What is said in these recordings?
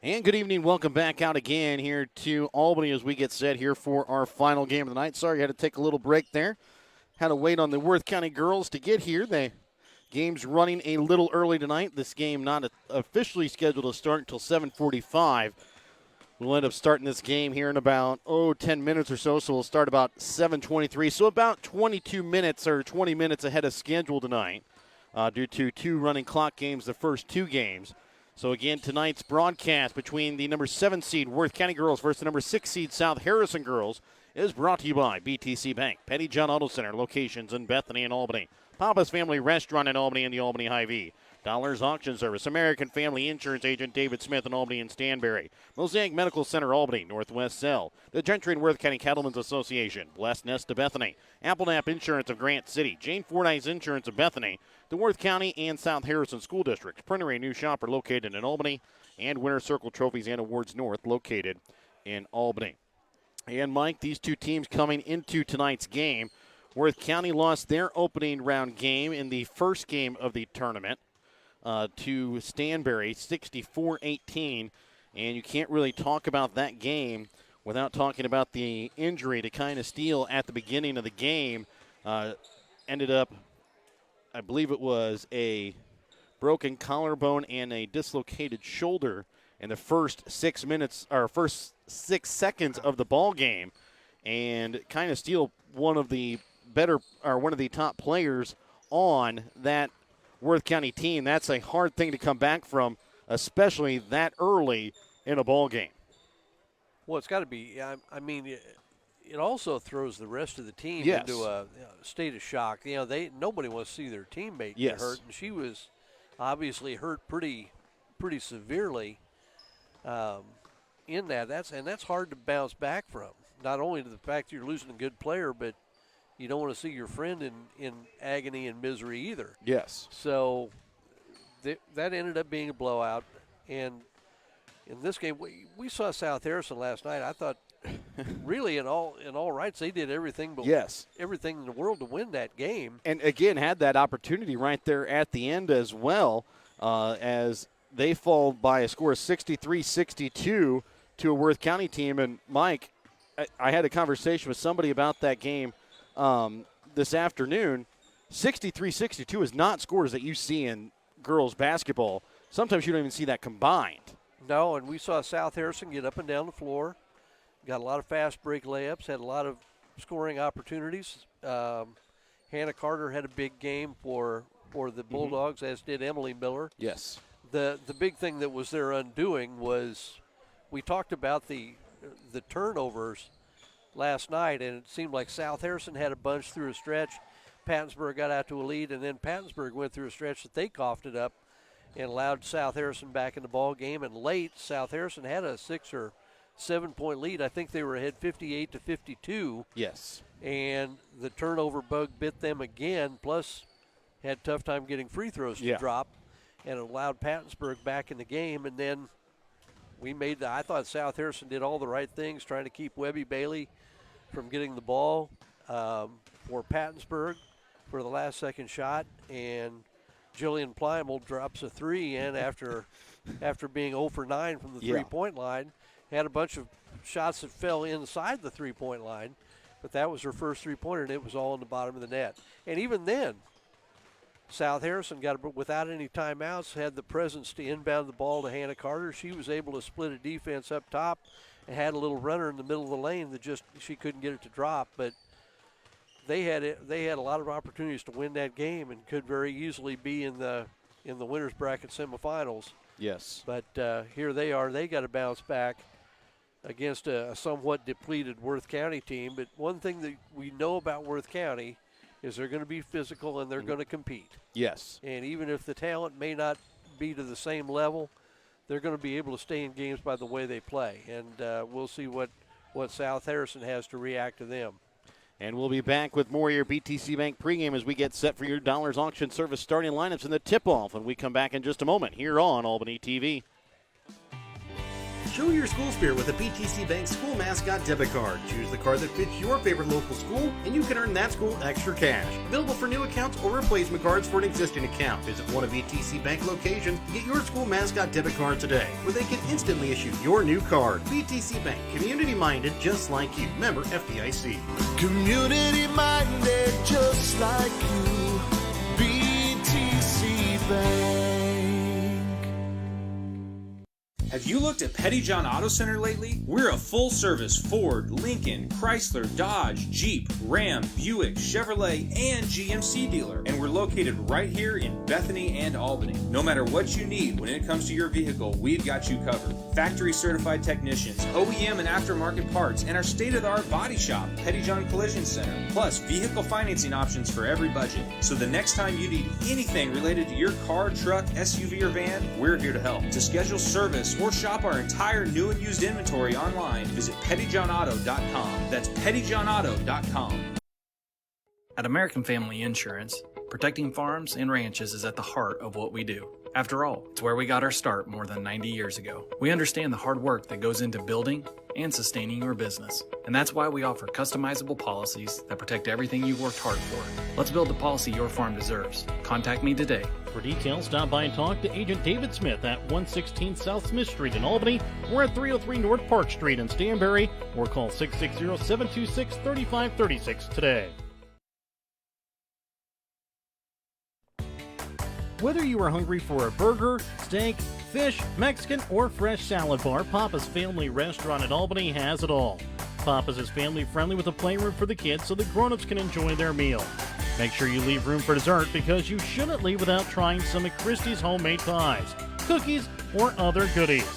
And good evening. Welcome back out again here to Albany as we get set here for our final game of the night. Sorry, I had to take a little break there. Had to wait on the Worth County girls to get here. The game's running a little early tonight. This game not officially scheduled to start until 7:45. We'll end up starting this game here in about, 10 minutes or so. So we'll start about 7:23. So about 22 minutes or 20 minutes ahead of schedule tonight due to two running clock games, the first two games. So, again, tonight's broadcast between the number 7 seed Worth County girls versus the number 6 seed South Harrison girls is brought to you by BTC Bank, Petty John Auto Center, locations in Bethany and Albany, Papa's Family Restaurant in Albany and the Albany Hy-Vee, Dollars Auction Service, American Family Insurance Agent David Smith in Albany and Stanberry, Mosaic Medical Center Albany, Northwest Cell, the Gentry and Worth County Cattlemen's Association, Blessed Nest of Bethany, Applenap Insurance of Grant City, Jane Fordyce Insurance of Bethany, the Worth County and South Harrison School Districts, Printer, a new shopper located in Albany, and Winter Circle Trophies and Awards North located in Albany. And Mike, these two teams coming into tonight's game, Worth County lost their opening round game in the first game of the tournament to Stanberry, 64-18, and you can't really talk about that game without talking about the injury to kind of Steele at the beginning of the game. Ended up, I believe it was a broken collarbone and a dislocated shoulder in the first 6 minutes or first 6 seconds of the ball game, and kind of Steele, one of the top players on that Worth County team. That's a hard thing to come back from, especially that early in a ball game. Well, it's got to be. I mean, it also throws the rest of the team Yes. into a state of shock. Nobody wants to see their teammate Yes. get hurt, and she was obviously hurt pretty severely in that. That's hard to bounce back from. Not only to the fact that you're losing a good player, but you don't want to see your friend in agony and misery either. Yes. So that ended up being a blowout. And in this game, we saw South Harrison last night. I thought, really, in all rights, they did everything everything in the world to win that game. And, again, had that opportunity right there at the end as well, as they fall by a score of 63-62 to a Worth County team. And, Mike, I had a conversation with somebody about that game this afternoon. 63-62 is not scores that you see in girls basketball. Sometimes you don't even see that combined. No, and we saw South Harrison get up and down the floor, got a lot of fast break layups, had a lot of scoring opportunities. Hannah Carter had a big game for the Bulldogs, as did Emily Miller. Yes. The big thing that was their undoing was we talked about the turnovers last night, and it seemed like South Harrison had a bunch through a stretch. Pattonsburg got out to a lead, and then Pattonsburg went through a stretch that they coughed it up and allowed South Harrison back in the ball game. And late, South Harrison had a 6 or 7 point lead. I think they were ahead 58-52. Yes. And the turnover bug bit them again, plus had a tough time getting free throws to drop, and it allowed Pattonsburg back in the game. And then I thought South Harrison did all the right things, trying to keep Webby Bailey from getting the ball for Pattonsburg for the last second shot, and Jillian Plymel drops a 3 in after being 0 for 9 from the three-point line. Had a bunch of shots that fell inside the three-point line, but that was her first three-pointer, and it was all in the bottom of the net. And even then, South Harrison without any timeouts, had the presence to inbound the ball to Hannah Carter. She was able to split a defense up top and had a little runner in the middle of the lane that she couldn't get it to drop. But they had a lot of opportunities to win that game and could very easily be in the winners bracket semifinals. Yes. But here they are. They got to bounce back against a somewhat depleted Worth County team. But one thing that we know about Worth County is they're going to be physical and they're going to compete. Yes. And even if the talent may not be to the same level, they're going to be able to stay in games by the way they play. And we'll see what South Harrison has to react to them. And we'll be back with more of your BTC Bank pregame as we get set for your Dollars Auction Service starting lineups and the tip-off when we come back in just a moment here on Albany TV. Show your school spirit with a BTC Bank school mascot debit card. Choose the card that fits your favorite local school, and you can earn that school extra cash. Available for new accounts or replacement cards for an existing account. Visit one of BTC Bank locations to get your school mascot debit card today, where they can instantly issue your new card. BTC Bank, community-minded just like you. Member FDIC. Community-minded just like you. BTC Bank. Have you looked at Petty John Auto Center lately? We're a full-service Ford, Lincoln, Chrysler, Dodge, Jeep, Ram, Buick, Chevrolet, and GMC dealer. And we're located right here in Bethany and Albany. No matter what you need when it comes to your vehicle, we've got you covered. Factory-certified technicians, OEM and aftermarket parts, and our state-of-the-art body shop, Petty John Collision Center. Plus, vehicle financing options for every budget. So the next time you need anything related to your car, truck, SUV, or van, we're here to help. To schedule service or shop our entire new and used inventory online, visit pettyjohnauto.com. That's pettyjohnauto.com. At American Family Insurance, protecting farms and ranches is at the heart of what we do. After all, it's where we got our start more than 90 years ago. We understand the hard work that goes into building and sustaining your business, and that's why we offer customizable policies that protect everything you've worked hard for. Let's build the policy your farm deserves. Contact me today. For details, stop by and talk to Agent David Smith at 116 South Smith Street in Albany or at 303 North Park Street in Stanberry, or call 660-726-3536 today. Whether you are hungry for a burger, steak, fish, Mexican, or fresh salad bar, Papa's Family Restaurant in Albany has it all. Papa's is family friendly with a playroom for the kids so the grown-ups can enjoy their meal. Make sure you leave room for dessert because you shouldn't leave without trying some of Christie's homemade pies, cookies, or other goodies.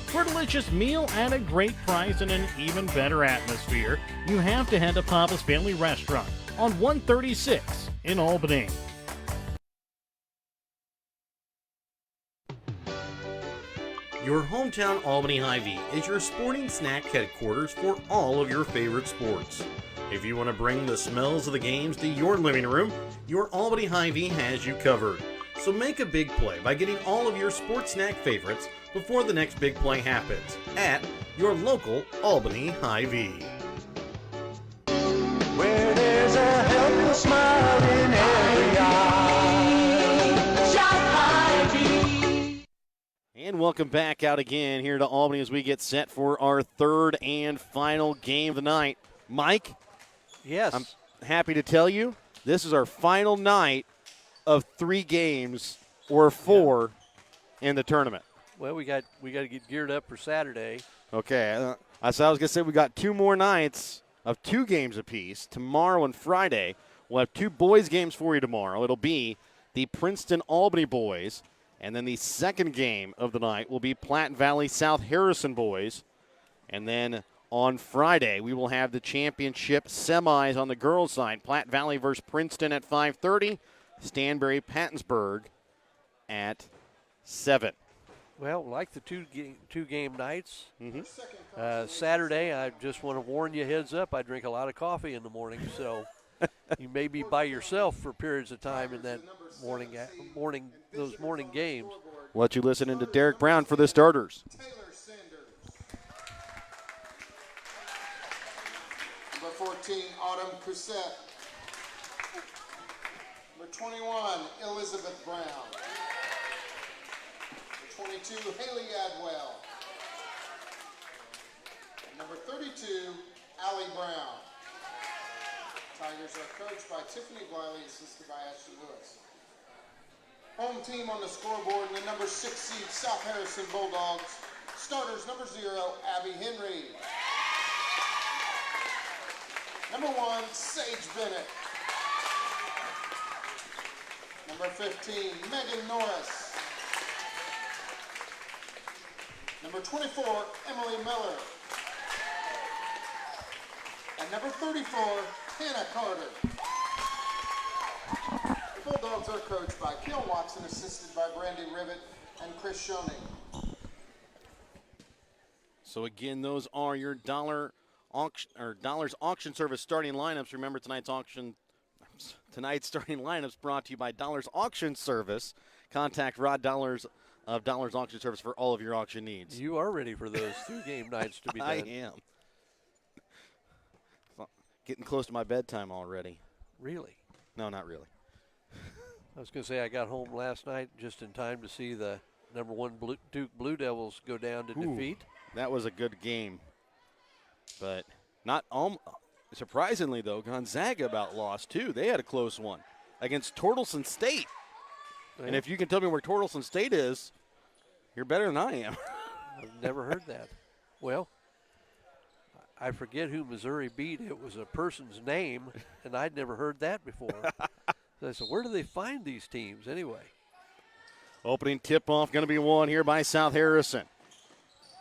For a delicious meal at a great price and an even better atmosphere, you have to head to Papa's Family Restaurant on 136 in Albany. Your hometown Albany Hy-Vee is your sporting snack headquarters for all of your favorite sports. If you want to bring the smells of the games to your living room, your Albany Hy-Vee has you covered. So make a big play by getting all of your sports snack favorites before the next big play happens at your local Albany Hy-Vee. Where there's a helpless smile in every eye. Shop Hy-Vee. And welcome back out again here to Albany as we get set for our third and final game of the night. Mike? Yes. I'm happy to tell you this is our final night of 3 games or 4 in the tournament. Well, we got to get geared up for Saturday. Okay. I was going to say we got 2 more nights of 2 games apiece. Tomorrow and Friday, we'll have 2 boys games for you tomorrow. It'll be the Princeton-Albany boys, and then the second game of the night will be Platte Valley-South Harrison boys. And then on Friday, we will have the championship semis on the girls' side. Platte Valley versus Princeton at 5:30. Stanberry-Pattonsburg at 7. Well, like the two game nights, Saturday, I just want to warn you, heads up, I drink a lot of coffee in the morning, so you may be by yourself for periods of time in that those morning games. We'll let you listen into Derek Brown for the starters. Number 14, Autumn Cousette. Number 21, Elizabeth Brown. Number 22, Haley Adwell. And number 32, Allie Brown. Tigers are coached by Tiffany Bliley, assisted by Ashley Lewis. Home team on the scoreboard in the number 6 seed South Harrison Bulldogs. Starters number 0, Abby Henry. Number 1, Sage Bennett. Number 15, Megan Norris. Number 24, Emily Miller. And number 34, Hannah Carter. The Bulldogs are coached by Gil Watson, assisted by Brandy Rivet and Chris Schoening. So again, those are your Dollars Auction Service starting lineups. Remember tonight's starting lineups brought to you by Dollars Auction Service. Contact Rod Dollars of Dollar's Auction Service for all of your auction needs. You are ready for those 2 game nights to be done. I am. Getting close to my bedtime already. Really? No, not really. I was going to say I got home last night just in time to see the #1 Duke Blue Devils go down to defeat. That was a good game. But not surprisingly, though, Gonzaga about lost, too. They had a close one against Tortelson State. Yeah. And if you can tell me where Tortelson State is, you're better than I am. I've never heard that. Well, I forget who Missouri beat. It was a person's name, and I'd never heard that before. So I said, where do they find these teams anyway? Opening tip-off going to be won here by South Harrison.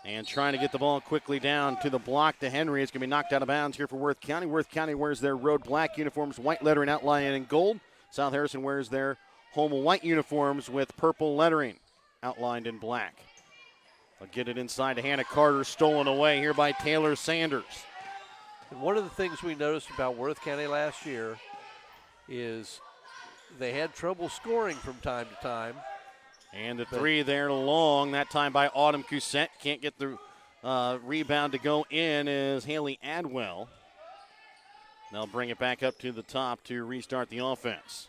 And trying to get the ball quickly down to the block to Henry. It's going to be knocked out of bounds here for Worth County. Worth County wears their road black uniforms, white lettering outlined in gold. South Harrison wears their home white uniforms with purple lettering outlined in black. They'll get it inside to Hannah Carter, stolen away here by Taylor Sanders. And one of the things we noticed about Worth County last year is they had trouble scoring from time to time. And the three there long, that time by Autumn Cousette. Can't get the rebound to go in is Haley Adwell. They'll bring it back up to the top to restart the offense.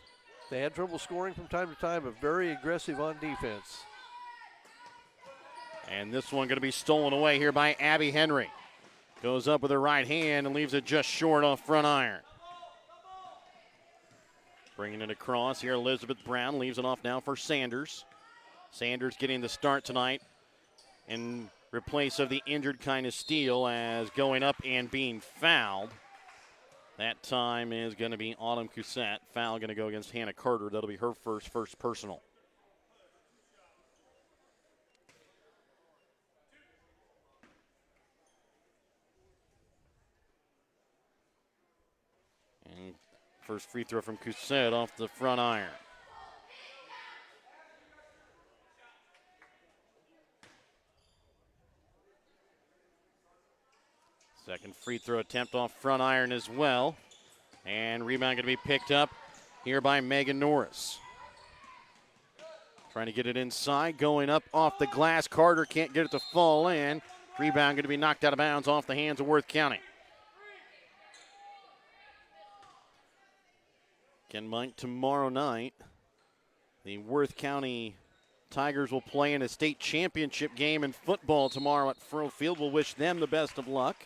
They had trouble scoring from time to time, but very aggressive on defense. And this one going to be stolen away here by Abby Henry. Goes up with her right hand and leaves it just short off front iron. Bringing it across here, Elizabeth Brown leaves it off now for Sanders. Sanders getting the start tonight in replace of the injured Kindness Steele as going up and being fouled. That time is going to be Autumn Cousette. Foul going to go against Hannah Carter. That'll be her first personal. And first free throw from Cousette off the front iron. Second free throw attempt off front iron as well. And rebound going to be picked up here by Megan Norris. Trying to get it inside, going up off the glass. Carter can't get it to fall in. Rebound going to be knocked out of bounds off the hands of Worth County. Ken Mike, tomorrow night, the Worth County Tigers will play in a state championship game in football tomorrow at Furrow Field. We'll wish them the best of luck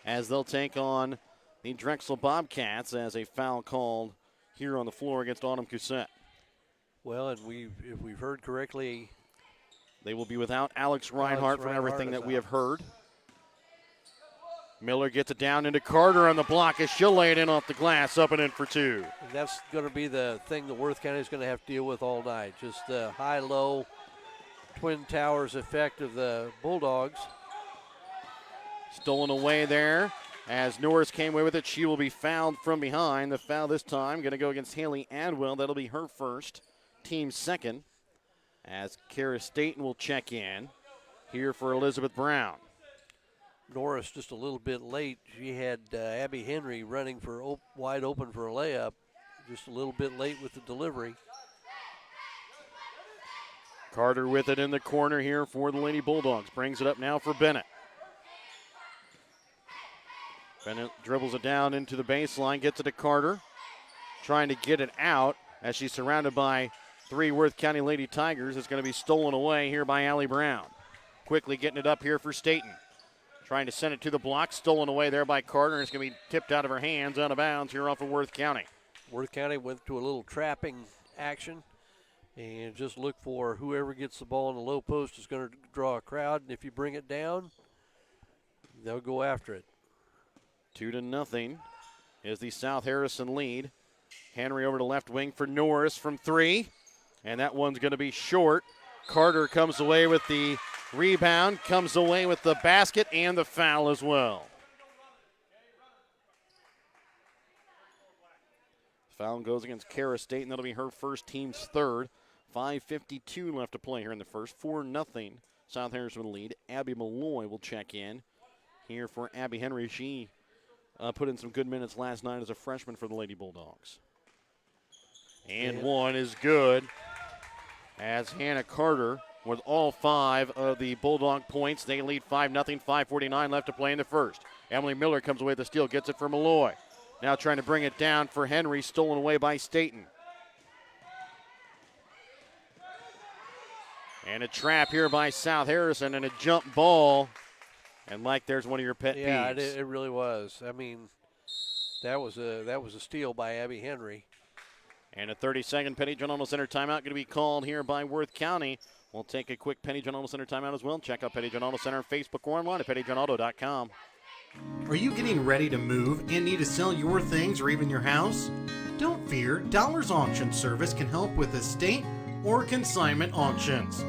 as they'll take on the Drexel Bobcats as a foul called here on the floor against Autumn Cousette. Well, and if we've heard correctly, they will be without Alex Reinhardt from everything that we have heard. Miller gets it down into Carter on the block as she'll lay it in off the glass, up and in for two. And that's going to be the thing that Worth County is going to have to deal with all night. Just the high-low Twin Towers effect of the Bulldogs. Stolen away there as Norris came away with it. She will be fouled from behind. The foul this time going to go against Haley Adwell. That'll be her first, team second, as Kara Staten will check in here for Elizabeth Brown. Norris just a little bit late. She had Abby Henry running for wide open for a layup. Just a little bit late with the delivery. Carter with it in the corner here for the Lady Bulldogs. Brings it up now for Bennett. Bennett dribbles it down into the baseline, gets it to Carter. Trying to get it out as she's surrounded by three Worth County Lady Tigers. It's going to be stolen away here by Allie Brown. Quickly getting it up here for Staten. Trying to send it to the block, stolen away there by Carter. And it's going to be tipped out of her hands, out of bounds here off of Worth County. Worth County went to a little trapping action and just look for whoever gets the ball in the low post is going to draw a crowd. And if you bring it down, they'll go after it. 2-0 is the South Harrison lead. Henry over to left wing for Norris from three. And that one's going to be short. Carter comes away with the rebound, comes away with the basket and the foul as well. Foul goes against Kara State, and that'll be her first, team's third. 5:52 left to play here in the first. 4-0 South Harrison lead. Abby Malloy will check in here for Abby Henry. She put in some good minutes last night as a freshman for the Lady Bulldogs. And one is good as Hannah Carter with all 5 of the Bulldog points. They lead 5-0, 5:49 left to play in the first. Emily Miller comes away with the steal, gets it for Malloy. Now trying to bring it down for Henry, stolen away by Staten. And a trap here by South Harrison and a jump ball. And Mike, there's one of your pet peeves. Yeah, it really was. I mean, that was a steal by Abby Henry. And a 30-second Petty John Arnold Center timeout going to be called here by Worth County. We'll take a quick Petty John Arnold Center timeout as well. Check out Petty John Arnold Center on Facebook or online at pettyjohnauto.com. Are you getting ready to move and need to sell your things or even your house? Don't fear, Dollars Auction Service can help with estate or consignment auctions.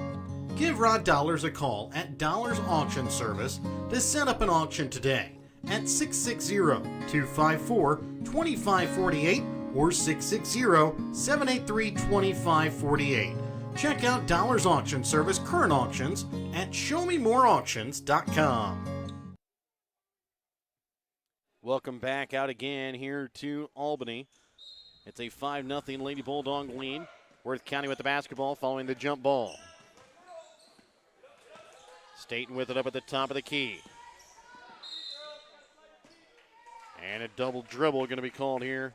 Give Rod Dollars a call at Dollars Auction Service to set up an auction today at 660-254-2548 or 660-783-2548. Check out Dollars Auction Service current auctions at showmemoreauctions.com. Welcome back out again here to Albany. It's a 5-0 Lady Bulldog lead. Worth County with the basketball following the jump ball. Staten with it up at the top of the key. And a double dribble going to be called here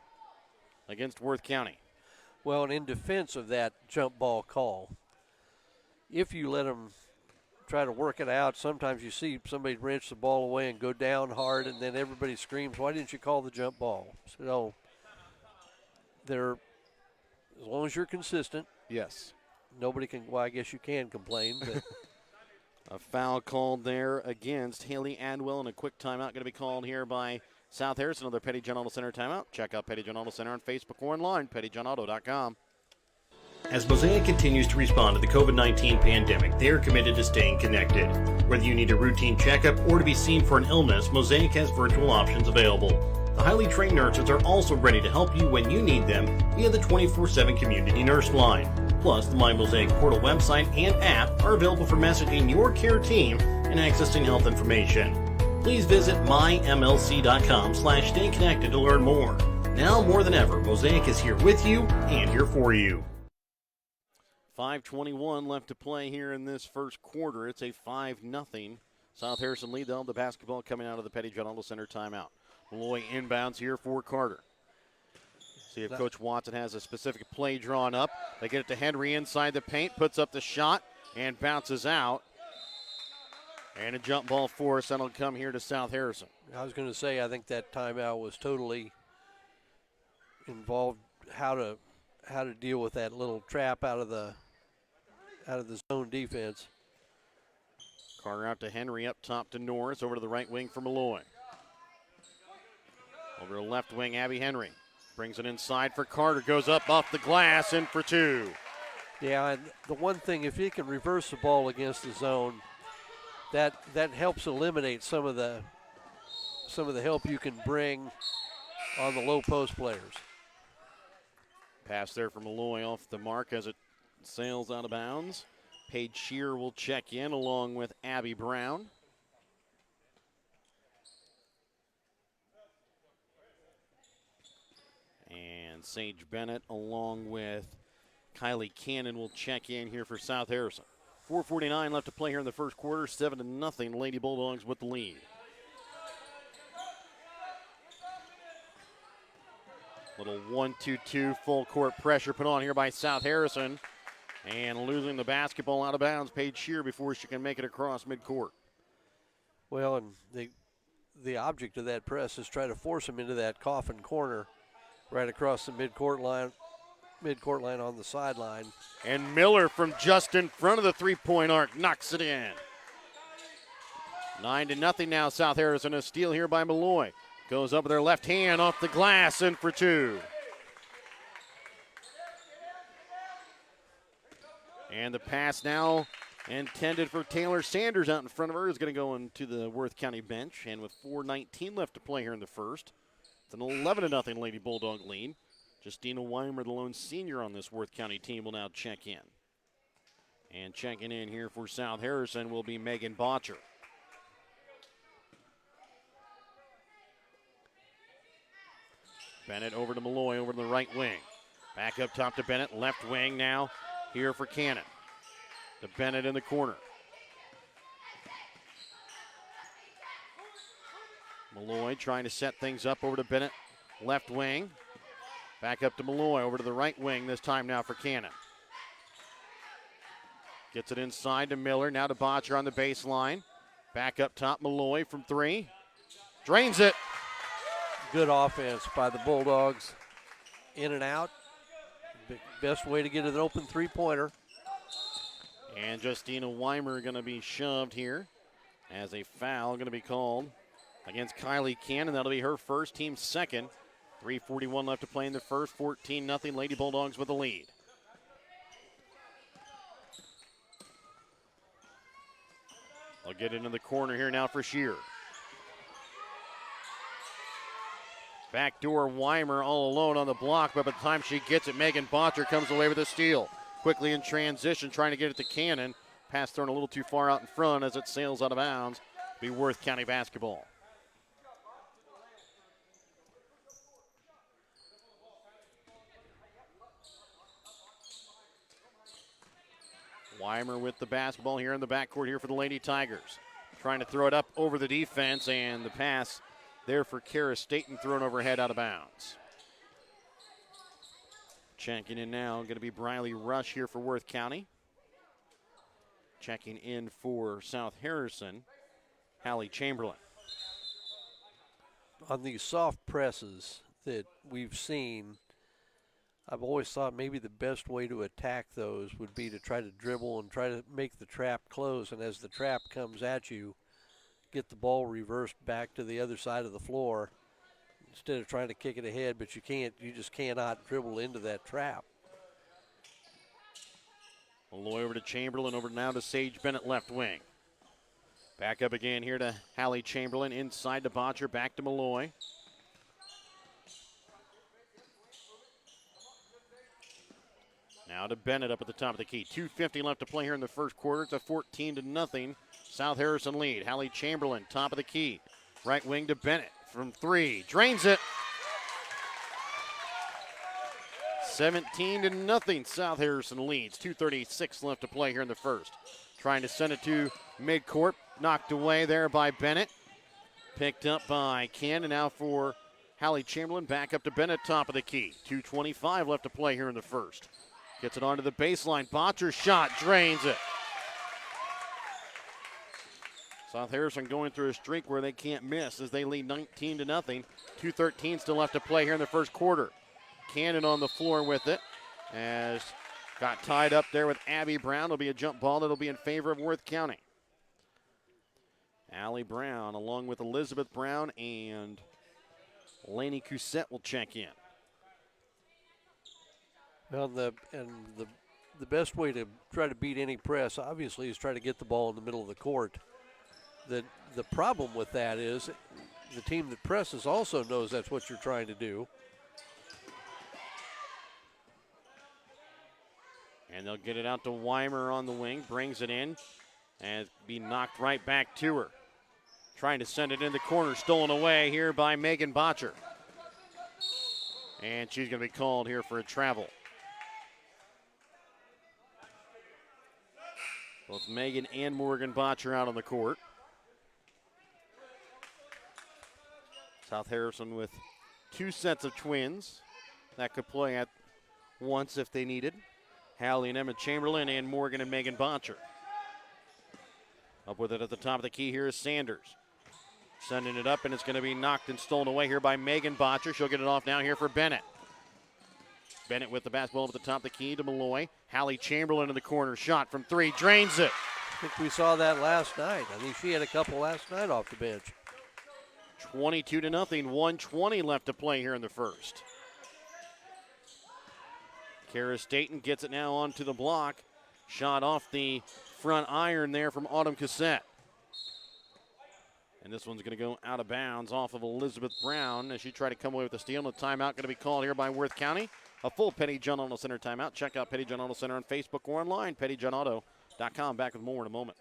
against Worth County. Well, and in defense of that jump ball call, if you let them try to work it out, sometimes you see somebody wrench the ball away and go down hard, and then everybody screams, why didn't you call the jump ball? So as long as you're consistent. Yes. Nobody can, well, I guess you can complain. But a foul called there against Haley Adwell, and a quick timeout going to be called here by South Harrison. Another Petty John Auto Center timeout. Check out Petty John Auto Center on Facebook or online, pettyjohnauto.com. As Mosaic continues to respond to the COVID-19 pandemic, they are committed to staying connected. Whether you need a routine checkup or to be seen for an illness, Mosaic has virtual options available. The highly trained nurses are also ready to help you when you need them via the 24/7 community nurse line. Plus, the My Mosaic Portal website and app are available for messaging your care team and accessing health information. Please visit mymlc.com/stay connected to learn more. Now more than ever, Mosaic is here with you and here for you. 5:21 left to play here in this first quarter. It's a 5-0 South Harrison lead. They'll have the basketball coming out of the Petty John Auto Center timeout. Malloy inbounds here for Carter. See if Coach Watson has a specific play drawn up. They get it to Henry inside the paint, puts up the shot, and bounces out. And a jump ball force that'll come here to South Harrison. I was going to say, I think that timeout was totally involved how to deal with that little trap out of the zone defense. Carter out to Henry, up top to Norris, over to the right wing for Malloy. Over to left wing, Abby Henry. Brings it inside for Carter, goes up off the glass, in for two. Yeah, and the one thing, if he can reverse the ball against the zone, that helps eliminate some of the help you can bring on the low post players. Pass there for Malloy off the mark as it sails out of bounds. Paige Shear will check in along with Abby Brown. And Sage Bennett along with Kylie Cannon will check in here for South Harrison. 4:49 left to play here in the first quarter. 7-0 Lady Bulldogs with the lead. Little 1-2-2 full court pressure put on here by South Harrison. And losing the basketball out of bounds, Paige Shear before she can make it across midcourt. Well, and the object of that press is try to force them into that coffin corner right across the midcourt line on the sideline. And Miller from just in front of the three-point arc knocks it in. 9-0 now, South Harrison. A steal here by Malloy. Goes up with her left hand off the glass, in for two. And the pass now intended for Taylor Sanders out in front of her is going to go into the Worth County bench. And with 4:19 left to play here in the first, it's an 11-0 Lady Bulldog lead. Justina Weimer, the lone senior on this Worth County team, will now check in. And checking in here for South Harrison will be Megan Botcher. Bennett over to Malloy, over to the right wing. Back up top to Bennett, left wing now here for Cannon. To Bennett in the corner. Malloy trying to set things up over to Bennett. Left wing. Back up to Malloy. Over to the right wing this time now for Cannon. Gets it inside to Miller. Now to Botcher on the baseline. Back up top, Malloy from 3. Drains it. Good offense by the Bulldogs. In and out. Best way to get an open three-pointer. And Justina Weimer going to be shoved here as a foul going to be called against Kylie Cannon. That'll be her first, team second. 3:41 left to play in the first. 14-0 Lady Bulldogs with the lead. They'll get into the corner here now for Shear. Backdoor Weimer all alone on the block, but by the time she gets it, Megan Botcher comes away with a steal. Quickly in transition, trying to get it to Cannon. Pass thrown a little too far out in front as it sails out of bounds. Be Worth County basketball. Weimer with the basketball here in the backcourt here for the Lady Tigers. Trying to throw it up over the defense, and the pass there for Kara Staten thrown overhead out of bounds. Checking in now, going to be Briley Rush here for Worth County. Checking in for South Harrison, Hallie Chamberlain. On these soft presses that we've seen, I've always thought maybe the best way to attack those would be to try to dribble and try to make the trap close. And as the trap comes at you, get the ball reversed back to the other side of the floor instead of trying to kick it ahead. But you just cannot dribble into that trap. Malloy over to Chamberlain, over now to Sage Bennett left wing. Back up again here to Hallie Chamberlain, inside to Botcher, back to Malloy. Now to Bennett up at the top of the key. 2:50 left to play here in the first quarter. It's a 14-0 South Harrison lead. Hallie Chamberlain, top of the key. Right wing to Bennett from 3. Drains it. 17-0 South Harrison leads. 2:36 left to play here in the first. Trying to send it to midcourt. Knocked away there by Bennett. Picked up by Cannon. Now for Hallie Chamberlain. Back up to Bennett, top of the key. 2:25 left to play here in the first. Gets it onto the baseline. Botcher's shot drains it. South Harrison going through a streak where they can't miss as they lead 19-0. 2:13 still left to play here in the first quarter. Cannon on the floor with it as got tied up there with Abby Brown. It'll be a jump ball that'll be in favor of Worth County. Allie Brown along with Elizabeth Brown and Lainey Cousette will check in. Well, the best way to try to beat any press, obviously, is try to get the ball in the middle of the court. The problem with that is the team that presses also knows that's what you're trying to do. And they'll get it out to Weimer on the wing, brings it in, and be knocked right back to her. Trying to send it in the corner, stolen away here by Megan Botcher. And she's going to be called here for a travel. Both Megan and Morgan Botcher out on the court. South Harrison with 2 sets of twins that could play at once if they needed. Hallie and Emma Chamberlain and Morgan and Megan Botcher. Up with it at the top of the key here is Sanders. Sending it up, and it's going to be knocked and stolen away here by Megan Botcher. She'll get it off now here for Bennett. Bennett with the basketball at the top of the key to Malloy. Hallie Chamberlain in the corner. Shot from 3. Drains it. I think we saw that last night. I think she had a couple last night off the bench. 22-0. 1:20 left to play here in the first. Kara Staten gets it now onto the block. Shot off the front iron there from Autumn Cassette. And this one's going to go out of bounds off of Elizabeth Brown as she tried to come away with the steal. And the timeout going to be called here by Worth County. A full Petty John Auto Center timeout. Check out Petty John Auto Center on Facebook or online, pettyjohnauto.com. Back with more in a moment.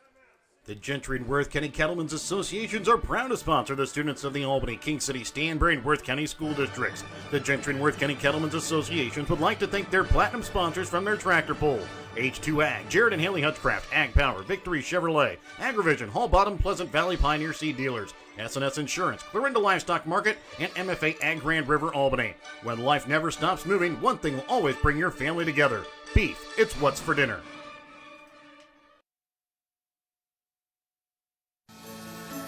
The Gentry and Worth County Cattlemen's Associations are proud to sponsor the students of the Albany, King City, Stanbury, and Worth County school districts. The Gentry and Worth County Cattlemen's Associations would like to thank their platinum sponsors from their tractor pull. H2 Ag, Jared and Haley Hutchcraft, Ag Power, Victory Chevrolet, AgriVision, Hall Bottom, Pleasant Valley Pioneer Seed Dealers, S&S Insurance, Clarinda Livestock Market, and MFA Ag Grand River Albany. When life never stops moving, one thing will always bring your family together. Beef, it's what's for dinner.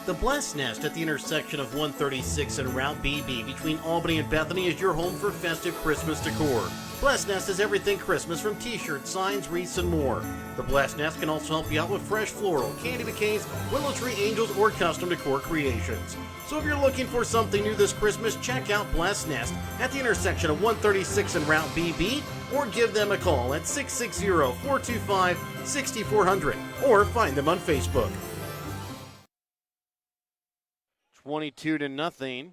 The Blessed Nest at the intersection of 136 and Route BB between Albany and Bethany is your home for festive Christmas decor. Blessed Nest has everything Christmas from t-shirts, signs, wreaths, and more. The Blessed Nest can also help you out with fresh floral, candy bouquets, willow tree angels, or custom decor creations. So if you're looking for something new this Christmas, check out Blessed Nest at the intersection of 136 and Route BB, or give them a call at 660-425-6400, or find them on Facebook. 22-0.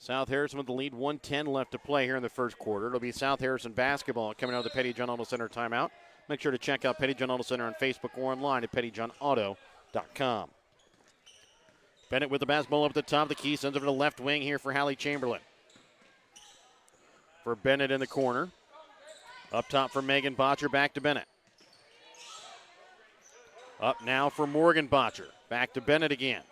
South Harrison with the lead, 1:10 left to play here in the first quarter. It'll be South Harrison basketball coming out of the Petty John Auto Center timeout. Make sure to check out Petty John Auto Center on Facebook or online at pettyjohnauto.com. Bennett with the basketball up at the top of the key, sends it to the left wing here for Hallie Chamberlain. For Bennett in the corner. Up top for Megan Botcher, back to Bennett. Up now for Morgan Botcher, back to Bennett again.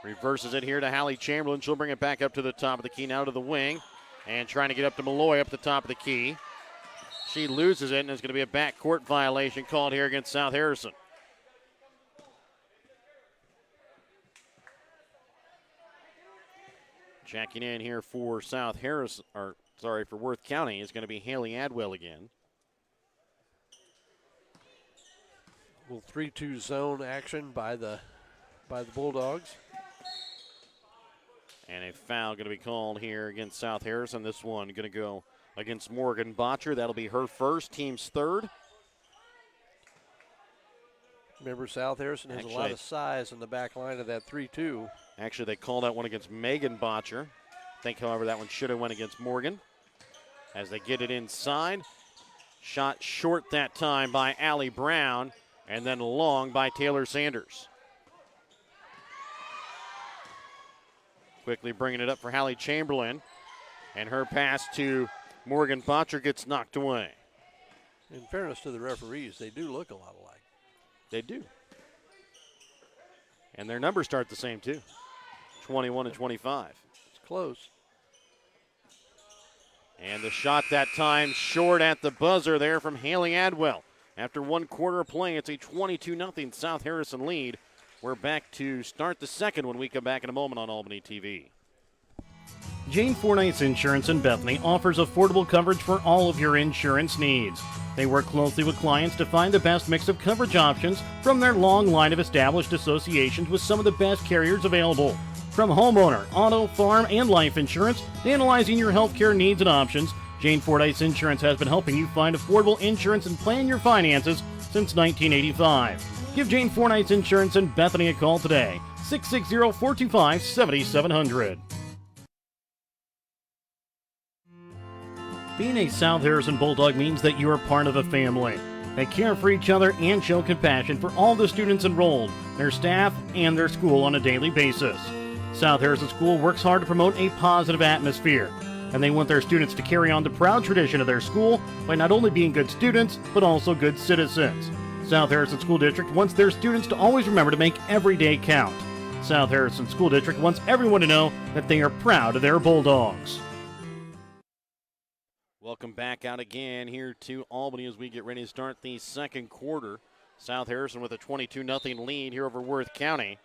Reverses it here to Hallie Chamberlain. She'll bring it back up to the top of the key, now to the wing. And trying to get up to Malloy up the top of the key. She loses it, and there's going to be a backcourt violation called here against South Harrison. Checking in here for for Worth County is going to be Haley Adwell again. Little 3-2 zone action by the Bulldogs. And a foul going to be called here against South Harrison. This one going to go against Morgan Botcher. That'll be her first, team's third. Remember, South Harrison has a lot of size in the back line of that 3-2. Actually, they called that one against Megan Botcher. I think, however, that one should have went against Morgan. As they get it inside. Shot short that time by Allie Brown, and then long by Taylor Sanders. Quickly bringing it up for Hallie Chamberlain. And her pass to Morgan Botcher gets knocked away. In fairness to the referees, they do look a lot alike. They do. And their numbers start the same, too. 21 and 25. It's close. And the shot that time short at the buzzer there from Haley Adwell. After one quarter of play, it's a 22-0 South Harrison lead. We're back to start the second when we come back in a moment on Albany TV. Jane Fordyce Insurance in Bethany offers affordable coverage for all of your insurance needs. They work closely with clients to find the best mix of coverage options from their long line of established associations with some of the best carriers available. From homeowner, auto, farm, and life insurance to analyzing your healthcare needs and options, Jane Fordyce Insurance has been helping you find affordable insurance and plan your finances since 1985. Give Jane Fordyce Insurance in Bethany a call today, 660-425-7700. Being a South Harrison Bulldog means that you are part of a family. They care for each other and show compassion for all the students enrolled, their staff, and their school on a daily basis. South Harrison School works hard to promote a positive atmosphere, and they want their students to carry on the proud tradition of their school by not only being good students, but also good citizens. South Harrison School District wants their students to always remember to make every day count. South Harrison School District wants everyone to know that they are proud of their Bulldogs. Welcome back out again here to Albany as we get ready to start the second quarter. South Harrison with a 22-0 lead here over Worth County.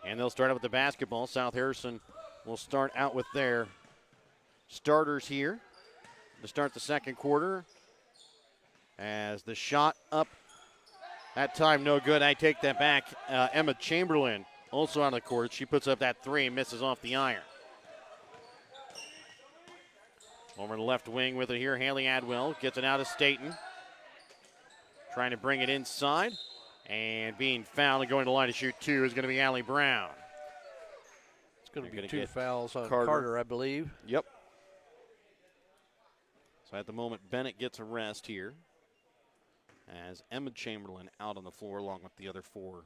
And they'll start out with the basketball. South Harrison will start out with their starters here to start the second quarter. As the shot up, that time no good. I take that back. Emma Chamberlain also on the court. She puts up that three and misses off the iron. Over the left wing with it here, Haley Adwell gets it out of Staten. Trying to bring it inside. And being fouled and going to the line to shoot two is going to be Allie Brown. It's going to be two fouls on Carter, I believe. Yep. So at the moment, Bennett gets a rest here. As Emma Chamberlain out on the floor along with the other four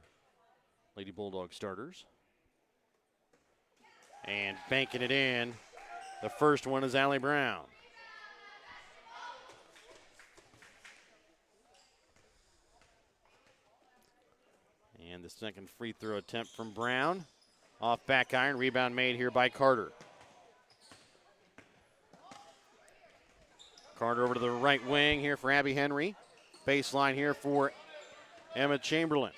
Lady Bulldog starters. And banking it in. The first one is Allie Brown. And the second free throw attempt from Brown. Off back iron, rebound made here by Carter. Carter over to the right wing here for Abby Henry. Baseline here for Emma Chamberlain.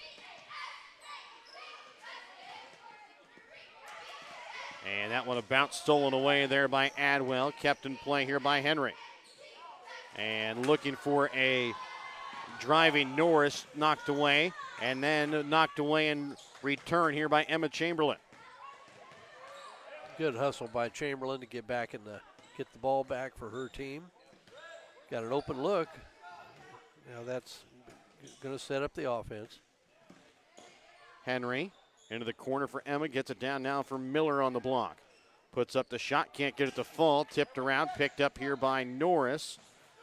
And that one a bounce stolen away there by Adwell. Kept in play here by Henry. And looking for a driving Norris, knocked away. And then knocked away and return here by Emma Chamberlain. Good hustle by Chamberlain to get back get the ball back for her team. Got an open look. Now that's going to set up the offense. Henry into the corner for Emma. Gets it down now for Miller on the block. Puts up the shot. Can't get it to fall. Tipped around. Picked up here by Norris.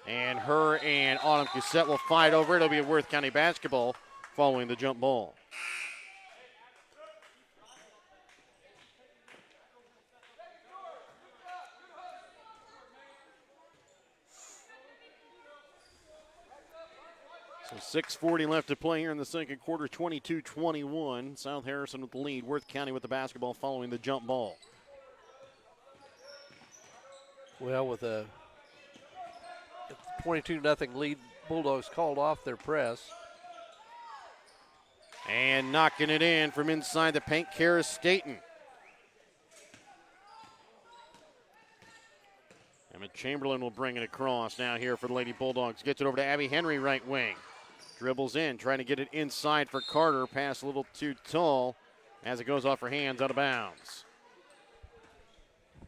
And her and Autumn Cassette will fight over it. It'll be a Worth County basketball following the jump ball. So 6:40 left to play here in the second quarter, 22-21. South Harrison with the lead. Worth County with the basketball following the jump ball. Well, with a 22-0 lead, Bulldogs called off their press. And knocking it in from inside the paint, Kara Staten. Emma Chamberlain will bring it across now here for the Lady Bulldogs. Gets it over to Abby Henry, right wing. Dribbles in, trying to get it inside for Carter. Pass a little too tall as it goes off her hands, out of bounds.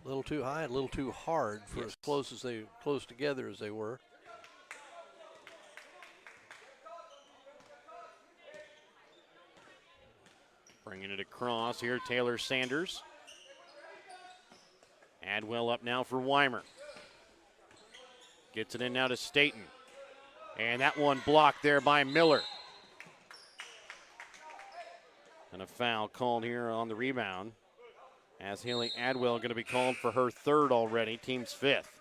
A little too high, a little too hard for as close together as they were. Bringing it across here, Taylor Sanders. Adwell up now for Weimer. Gets it in now to Staten. And that one blocked there by Miller. And a foul called here on the rebound, as Haley Adwell going to be called for her third already, team's fifth.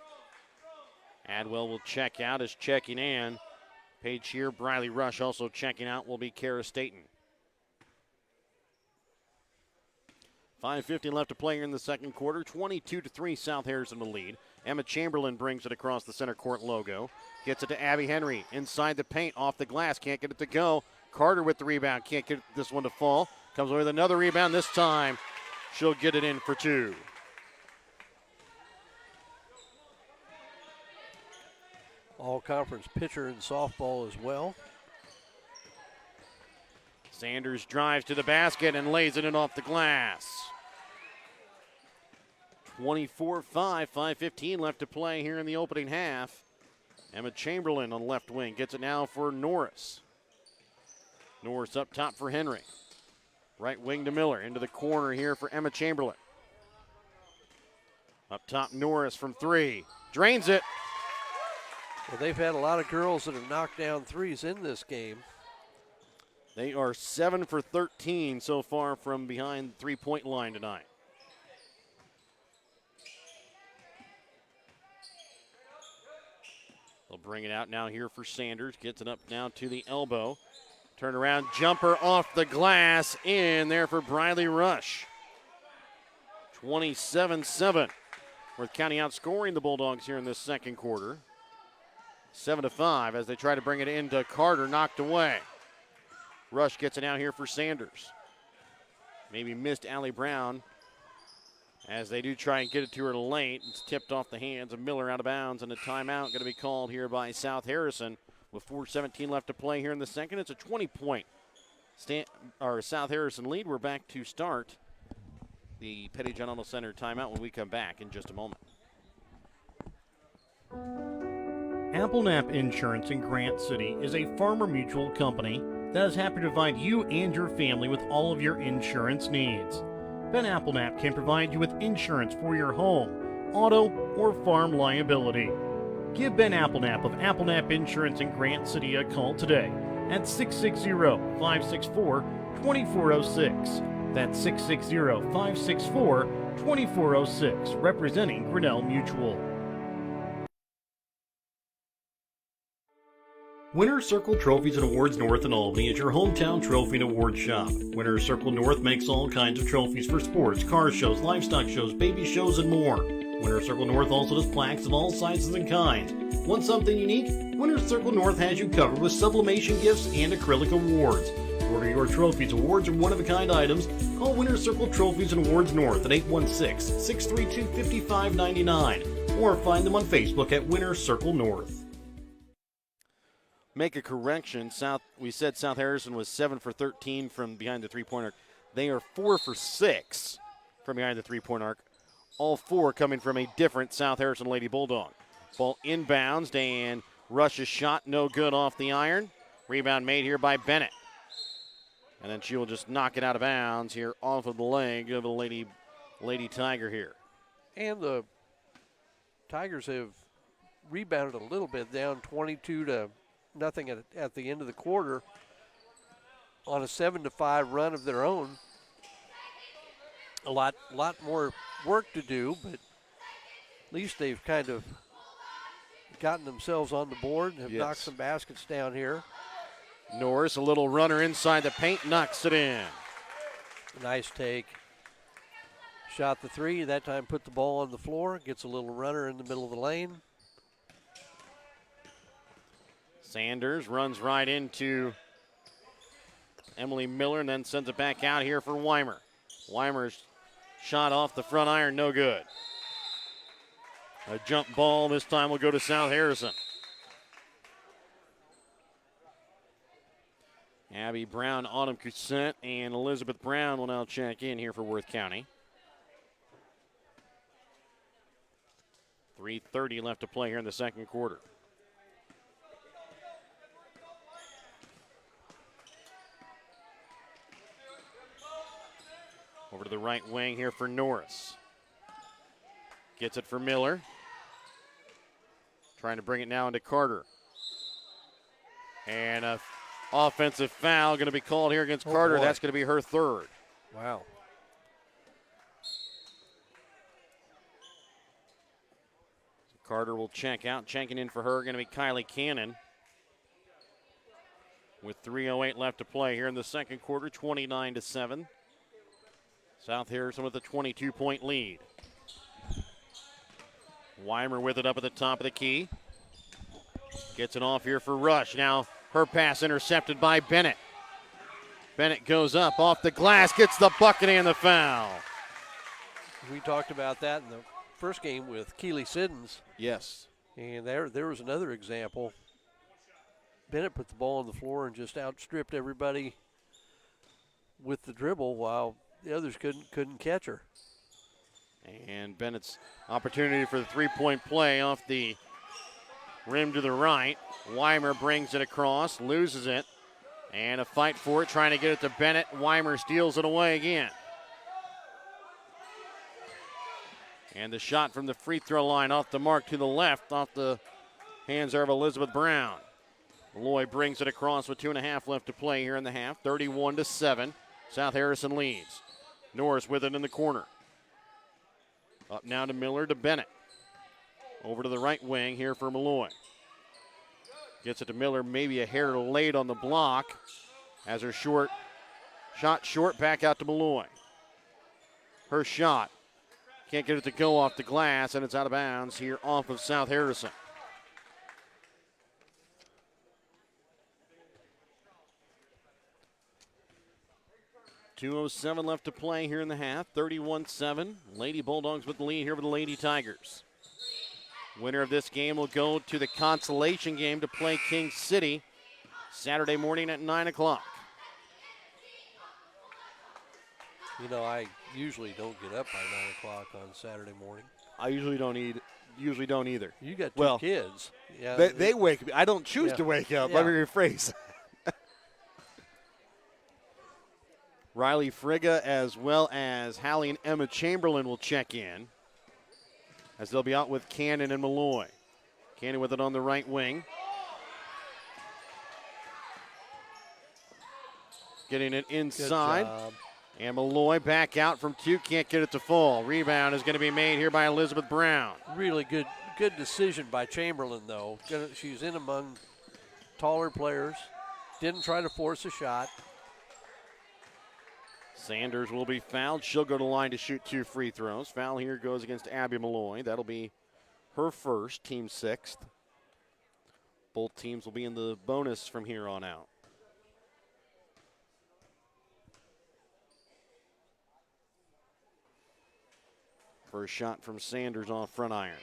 Adwell will check out, as checking in. Paige Shear, Briley Rush also checking out will be Kara Staten. 5:50 left to play here in the second quarter. 22-3, South Harrison the lead. Emma Chamberlain brings it across the center court logo. Gets it to Abby Henry. Inside the paint, off the glass. Can't get it to go. Carter with the rebound. Can't get this one to fall. Comes away with another rebound. This time, she'll get it in for two. All-conference pitcher in softball as well. Sanders drives to the basket and lays it in off the glass. 24-5, 5:15 left to play here in the opening half. Emma Chamberlain on the left wing gets it now for Norris. Norris up top for Henry. Right wing to Miller, into the corner here for Emma Chamberlain. Up top, Norris from three. Drains it. Well, they've had a lot of girls that have knocked down threes in this game. They are 7 for 13 so far from behind the three-point line tonight. They'll bring it out now here for Sanders. Gets it up now to the elbow. Turnaround jumper off the glass. In there for Briley Rush. 27-7. Worth County outscoring the Bulldogs here in this second quarter. 7-5 as they try to bring it into Carter. Knocked away. Rush gets it out here for Sanders. Maybe missed Allie Brown as they do try and get it to her late. It's tipped off the hands of Miller, out of bounds, and a timeout going to be called here by South Harrison with 4:17 left to play here in the second. It's a 20-point South Harrison lead. We're back to start the Petty John Auto Center timeout when we come back in just a moment. Applenap Insurance in Grant City is a Farmer Mutual company that is happy to provide you and your family with all of your insurance needs. Ben Applenap can provide you with insurance for your home, auto, or farm liability. Give Ben Applenap of Applenap Insurance in Grant City a call today at 660-564-2406. That's 660-564-2406, representing Grinnell Mutual. Winner's Circle Trophies and Awards North in Albany is your hometown trophy and award shop. Winner's Circle North makes all kinds of trophies for sports, car shows, livestock shows, baby shows, and more. Winner's Circle North also does plaques of all sizes and kinds. Want something unique? Winner's Circle North has you covered with sublimation gifts and acrylic awards. To order your trophies, awards, or one-of-a-kind items, call Winner's Circle Trophies and Awards North at 816-632-5599 or find them on Facebook at Winner's Circle North. Make a correction. We said South Harrison was 7 for 13 from behind the three-point arc. They are 4 for 6 from behind the three-point arc. All 4 coming from a different South Harrison Lady Bulldog. Ball inbounds, and Rush's shot no good off the iron. Rebound made here by Bennett. And then she will just knock it out of bounds here off of the leg of the Lady Tiger here. And the Tigers have rebounded a little bit, down 22-0 at the end of the quarter on a 7-5 run of their own. A lot more work to do, but at least they've kind of gotten themselves on the board and have knocked some baskets down here. Norris, a little runner inside the paint, knocks it in. Nice take. Shot the three, that time put the ball on the floor, gets a little runner in the middle of the lane. Sanders runs right into Emily Miller and then sends it back out here for Weimer. Weimer's shot off the front iron, no good. A jump ball this time will go to South Harrison. Abby Brown, Autumn Cousette, and Elizabeth Brown will now check in here for Worth County. 3:30 left to play here in the second quarter. Over to the right wing here for Norris. Gets it for Miller. Trying to bring it now into Carter. And a offensive foul going to be called here against Carter. Boy. That's going to be her third. Wow. So Carter will check out. Checking in for her going to be Kylie Cannon. With 3:08 left to play here in the second quarter, 29-7. South Harrison with a 22-point lead. Weimer with it up at the top of the key. Gets it off here for Rush. Now her pass intercepted by Bennett. Bennett goes up off the glass, gets the bucket and the foul. We talked about that in the first game with Keely Siddons. Yes. And there was another example. Bennett put the ball on the floor and just outstripped everybody with the dribble while the others couldn't catch her. And Bennett's opportunity for the three-point play off the rim to the right. Weimer brings it across, loses it, and a fight for it, trying to get it to Bennett. Weimer steals it away again. And the shot from the free throw line off the mark to the left, off the hands there of Elizabeth Brown. Malloy brings it across with 2.5 left to play here in the half. 31-7. South Harrison leads. Norris with it in the corner. Up now to Miller to Bennett. Over to the right wing here for Malloy. Gets it to Miller, maybe a hair late on the block. Has her shot short, back out to Malloy. Her shot. Can't get it to go off the glass, and it's out of bounds here off of South Harrison. .207 left to play here in the half. 31-7. Lady Bulldogs with the lead here with the Lady Tigers. Winner of this game will go to the consolation game to play King City Saturday morning at 9 o'clock. You know, I usually don't get up by 9 o'clock on Saturday morning. I usually don't either. You got two kids. Yeah, They wake me. I don't choose to wake up. Let me rephrase. Riley Frigga as well as Hallie and Emma Chamberlain will check in, as they'll be out with Cannon and Malloy. Cannon with it on the right wing. Getting it inside. And Malloy back out from two, can't get it to fall. Rebound is going to be made here by Elizabeth Brown. Really good decision by Chamberlain, though. She's in among taller players. Didn't try to force a shot. Sanders will be fouled. She'll go to the line to shoot 2 free throws. Foul here goes against Abby Malloy. That'll be her first, team 6th. Both teams will be in the bonus from here on out. First shot from Sanders off front iron.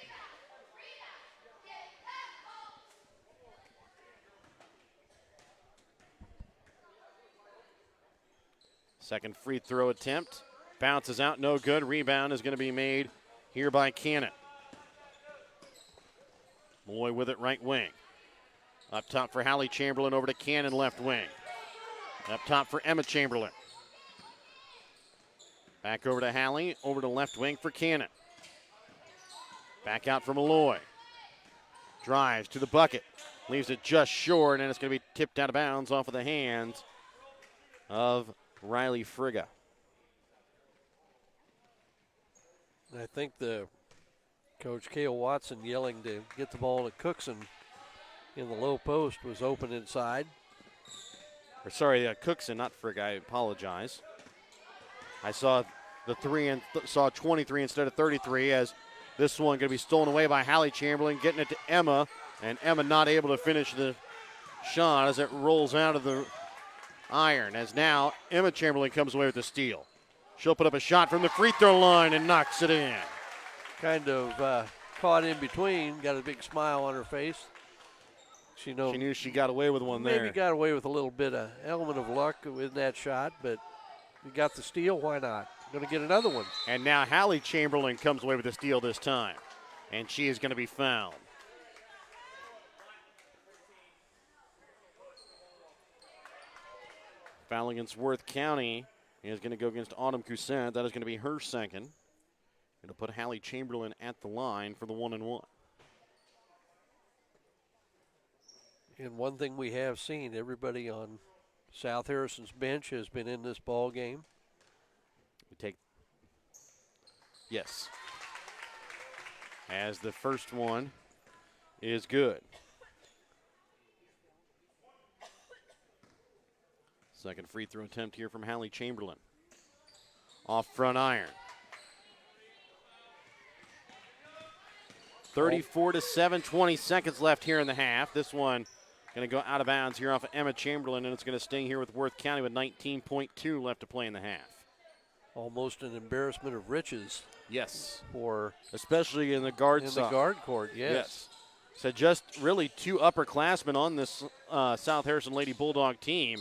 Second free throw attempt. Bounces out, no good. Rebound is going to be made here by Cannon. Malloy with it, right wing. Up top for Hallie Chamberlain, over to Cannon, left wing. Up top for Emma Chamberlain. Back over to Hallie, over to left wing for Cannon. Back out for Malloy. Drives to the bucket. Leaves it just short, and it's going to be tipped out of bounds off of the hands of Riley Frigga. I think the Coach Cale Watson yelling to get the ball to Cookson in the low post was open inside. Or sorry, Cookson, not Frigga. I apologize. I saw the 3 and saw 23 instead of 33, as this one going to be stolen away by Hallie Chamberlain, getting it to Emma, and Emma not able to finish the shot as it rolls out of the iron, as now Emma Chamberlain comes away with the steal. She'll put up a shot from the free throw line and knocks it in. Kind of caught in between, got a big smile on her face. She knew she got away with one there. Maybe got away with a little bit of element of luck with that shot, but you got the steal, why not? Going to get another one. And now Hallie Chamberlain comes away with the steal this time, and she is going to be fouled. Foul against Worth County is going to go against Autumn Cousset. That is going to be her second. It'll put Hallie Chamberlain at the line for the 1-and-1. And one thing we have seen, everybody on South Harrison's bench has been in this ball game. Yes. As the first one is good. Second free throw attempt here from Hallie Chamberlain. Off front iron. 34-7, 20 seconds left here in the half. This one going to go out of bounds here off of Emma Chamberlain, and it's going to stay here with Worth County with 19.2 left to play in the half. Almost an embarrassment of riches. Yes. Especially in the guard the guard court, yes. So just really 2 upperclassmen on this South Harrison Lady Bulldog team,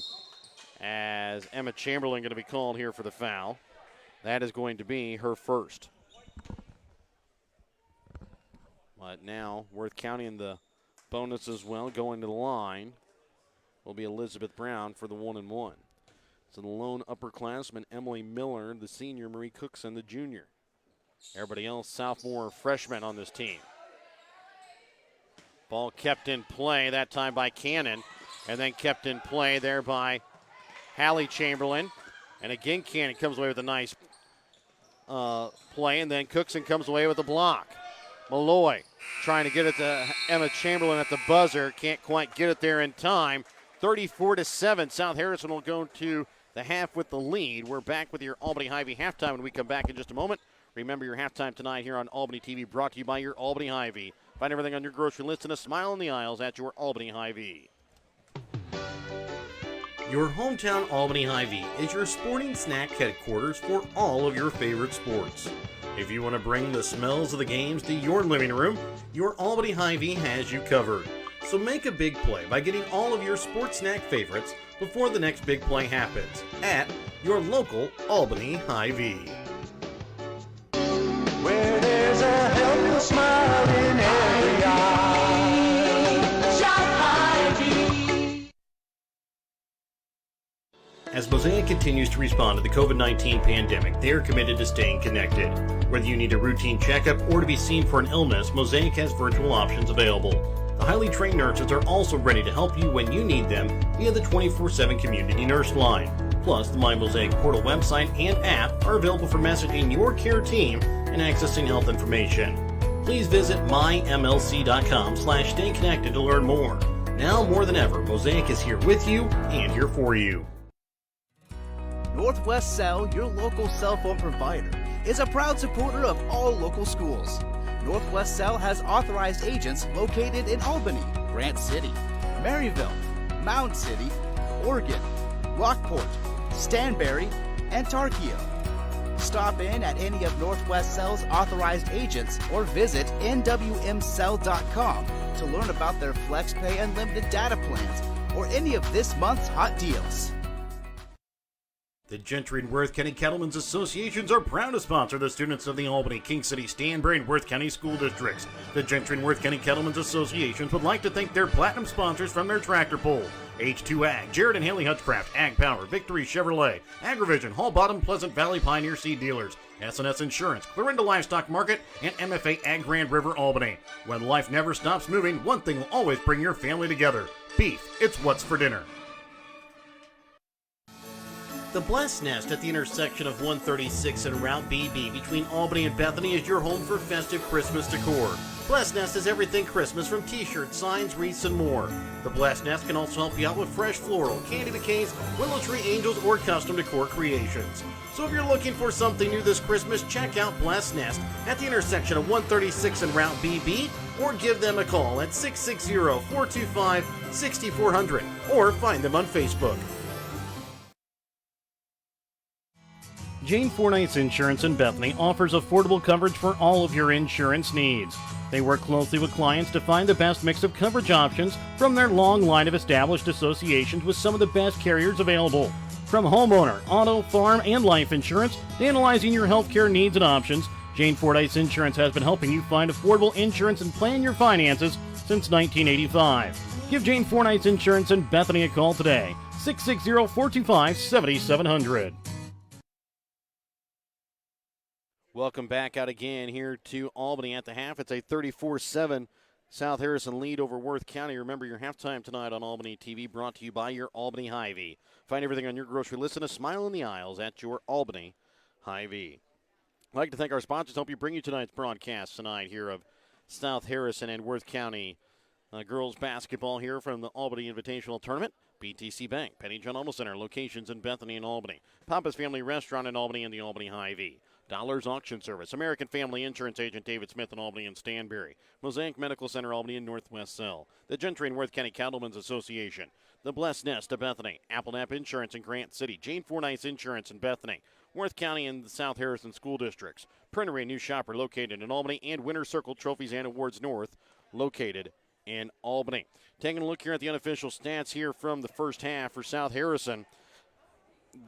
as Emma Chamberlain going to be called here for the foul. That is going to be her first. But now Worth County in the bonus as well, going to the line will be Elizabeth Brown for the 1-and-1. So the lone upperclassman, Emily Miller, the senior, Marie Cookson, the junior. Everybody else, sophomore or freshman on this team. Ball kept in play, that time by Cannon, and then kept in play there by Hallie Chamberlain. And again, Cannon comes away with a nice play, and then Cookson comes away with a block. Malloy trying to get it to Emma Chamberlain at the buzzer. Can't quite get it there in time. 34-7. South Harrison will go to the half with the lead. We're back with your Albany Hy-Vee halftime when we come back in just a moment. Remember your halftime tonight here on Albany TV, brought to you by your Albany Hy-Vee. Find everything on your grocery list and a smile in the aisles at your Albany Hy-Vee. Your hometown Albany Hy-Vee is your sporting snack headquarters for all of your favorite sports. If you want to bring the smells of the games to your living room, your Albany Hy-Vee has you covered. So make a big play by getting all of your sports snack favorites before the next big play happens at your local Albany Hy-Vee. Where there's a helpless smile in every eye. Shop Hy-Vee. As Mosaic continues to respond to the COVID-19 pandemic, they are committed to staying connected. Whether you need a routine checkup or to be seen for an illness, Mosaic has virtual options available. The highly trained nurses are also ready to help you when you need them via the 24/7 community nurse line. Plus, the My Mosaic portal website and app are available for messaging your care team and accessing health information. Please visit mymlc.com/stayconnected to learn more. Now more than ever, Mosaic is here with you and here for you. Northwest Cell, your local cell phone provider, is a proud supporter of all local schools. Northwest Cell has authorized agents located in Albany, Grant City, Maryville, Mound City, Oregon, Rockport, Stanberry, and Tarkio. Stop in at any of Northwest Cell's authorized agents or visit nwmcell.com to learn about their FlexPay unlimited data plans or any of this month's hot deals. The Gentry and Worth County Cattlemen's Associations are proud to sponsor the students of the Albany, King City, Stanberry, and Worth County School Districts. The Gentry and Worth County Cattlemen's Associations would like to thank their platinum sponsors from their tractor pull: H2 Ag, Jared and Haley Hutchcraft, Ag Power, Victory Chevrolet, Agrivision, Hall Bottom, Pleasant Valley Pioneer Seed Dealers, S&S Insurance, Clarinda Livestock Market, and MFA Ag Grand River Albany. When life never stops moving, one thing will always bring your family together: beef. It's what's for dinner. The Blessed Nest at the intersection of 136 and Route BB between Albany and Bethany is your home for festive Christmas decor. Blessed Nest is everything Christmas, from t-shirts, signs, wreaths, and more. The Blessed Nest can also help you out with fresh floral, candy bouquets, willow tree angels, or custom decor creations. So if you're looking for something new this Christmas, check out Blessed Nest at the intersection of 136 and Route BB, or give them a call at 660-425-6400, or find them on Facebook. Jane Fordyce Insurance in Bethany offers affordable coverage for all of your insurance needs. They work closely with clients to find the best mix of coverage options from their long line of established associations with some of the best carriers available. From homeowner, auto, farm, and life insurance to analyzing your healthcare needs and options, Jane Fordyce Insurance has been helping you find affordable insurance and plan your finances since 1985. Give Jane Fordyce Insurance in Bethany a call today, 660-425-7700. Welcome back out again here to Albany at the half. It's a 34-7 South Harrison lead over Worth County. Remember, your halftime tonight on Albany TV brought to you by your Albany Hy-Vee. Find everything on your grocery list and a smile in the aisles at your Albany Hy-Vee. I'd like to thank our sponsors. Help you bring you tonight's broadcast tonight here of South Harrison and Worth County girls basketball here from the Albany Invitational Tournament. BTC Bank, Penny John Auto Center, locations in Bethany and Albany. Papa's Family Restaurant in Albany and the Albany Hy-Vee. Dollars Auction Service, American Family Insurance Agent David Smith in Albany and Stanberry. Mosaic Medical Center, Albany and Northwest Cell. The Gentry and Worth County Cattlemen's Association. The Blessed Nest of Bethany. Apple Nap Insurance in Grant City. Jane Fordyce Insurance in Bethany. Worth County and the South Harrison School Districts. Printery and New Shopper located in Albany, and Winter Circle Trophies and Awards North located in Albany. Taking a look here at the unofficial stats here from the first half for South Harrison.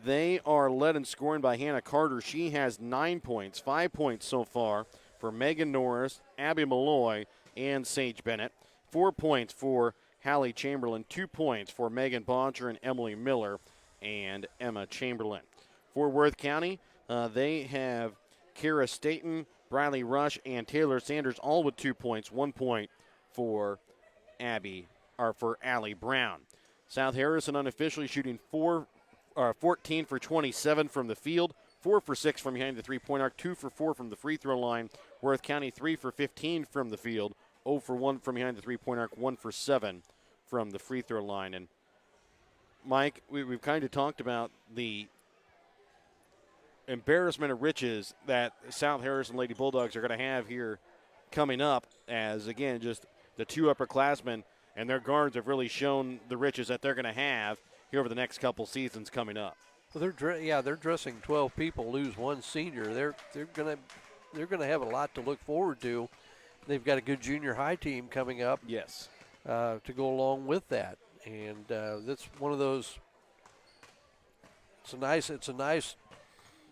They are led in scoring by Hannah Carter. She has 9 points, 5 points so far for Megan Norris, Abby Malloy, and Sage Bennett. 4 points for Hallie Chamberlain, 2 points for Megan Bodger and Emily Miller and Emma Chamberlain. For Worth County, they have Kara Staten, Bradley Rush, and Taylor Sanders, all with 2 points. 1 point for Allie Brown. South Harrison unofficially shooting 14 for 27 from the field, 4 for 6 from behind the three-point arc, 2 for 4 from the free throw line. Worth County 3 for 15 from the field, 0 for 1 from behind the three-point arc, 1 for 7 from the free throw line. And Mike, we've kind of talked about the embarrassment of riches that South Harrison Lady Bulldogs are going to have here coming up, as again just the two upperclassmen and their guards have really shown the riches that they're going to have here over the next couple seasons coming up. Well, they're dressing 12 people, lose one senior. They're gonna have a lot to look forward to. They've got a good junior high team coming up. Yes. To go along with that, and that's one of those. It's a nice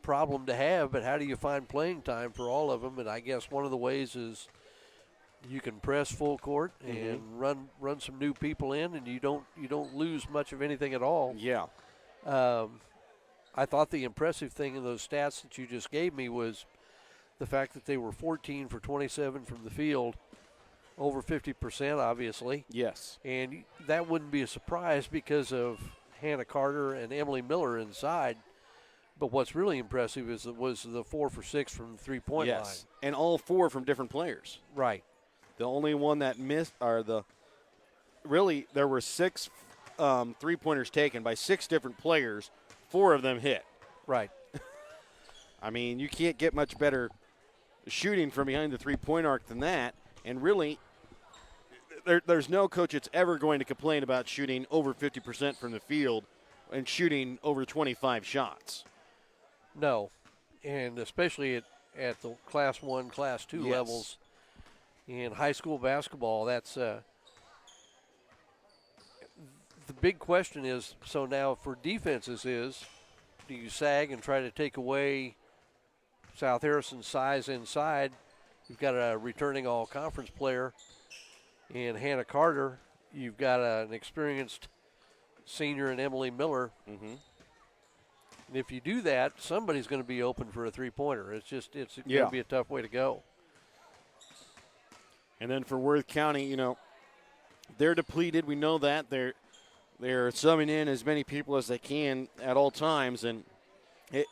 problem to have, but how do you find playing time for all of them? And I guess one of the ways is you can press full court and run some new people in, and you don't lose much of anything at all. Yeah. I thought the impressive thing in those stats that you just gave me was the fact that they were 14 for 27 from the field, over 50%, obviously. Yes. And that wouldn't be a surprise because of Hannah Carter and Emily Miller inside. But what's really impressive was the 4 for 6 from the three-point line. Yes, and all 4 from different players. Right. The only one that missed, or the really, there were 6 3-pointers taken by 6 different players. 4 of them hit. Right. I mean, you can't get much better shooting from behind the 3-point arc than that. And really, there's no coach that's ever going to complain about shooting over 50% from the field and shooting over 25 shots. No, and especially at the Class 1, Class 2 levels in high school basketball, that's the big question is, so now for defenses is, do you sag and try to take away South Harrison's size inside? You've got a returning all-conference player in Hannah Carter. You've got an experienced senior in Emily Miller. Mm-hmm. And if you do that, somebody's going to be open for a three-pointer. It's going to be a tough way to go. And then for Worth County, they're depleted. We know that. They're subbing in as many people as they can at all times. And it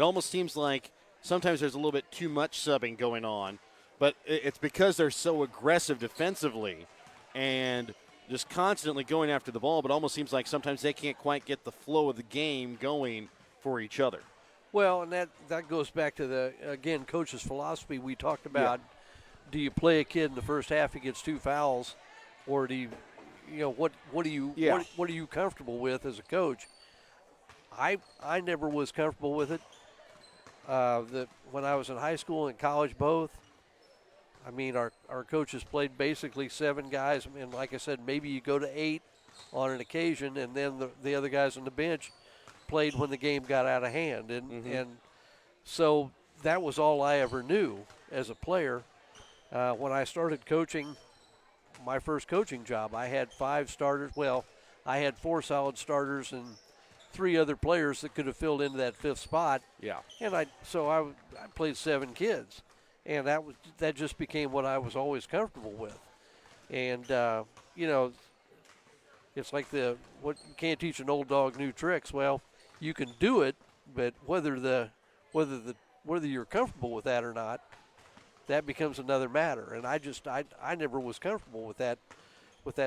almost seems like sometimes there's a little bit too much subbing going on. But it's because they're so aggressive defensively and just constantly going after the ball. But it almost seems like sometimes they can't quite get the flow of the game going for each other. Well, and that goes back to again, coach's philosophy we talked about. Yeah. Do you play a kid in the first half who gets 2 fouls, or do what are you comfortable with as a coach? I never was comfortable with it. When I was in high school and college both, I mean, our coaches played basically 7 guys, and like I said, maybe you go to 8 on an occasion, and then the other guys on the bench played when the game got out of hand. And so that was all I ever knew as a player. When I started coaching, my first coaching job, I had 5 starters. Well, I had 4 solid starters and 3 other players that could have filled into that 5th spot. Yeah. And I played 7 kids, and that just became what I was always comfortable with. And it's like you can't teach an old dog new tricks. Well, you can do it, but whether you're comfortable with that or not, that becomes another matter. And I never was comfortable with that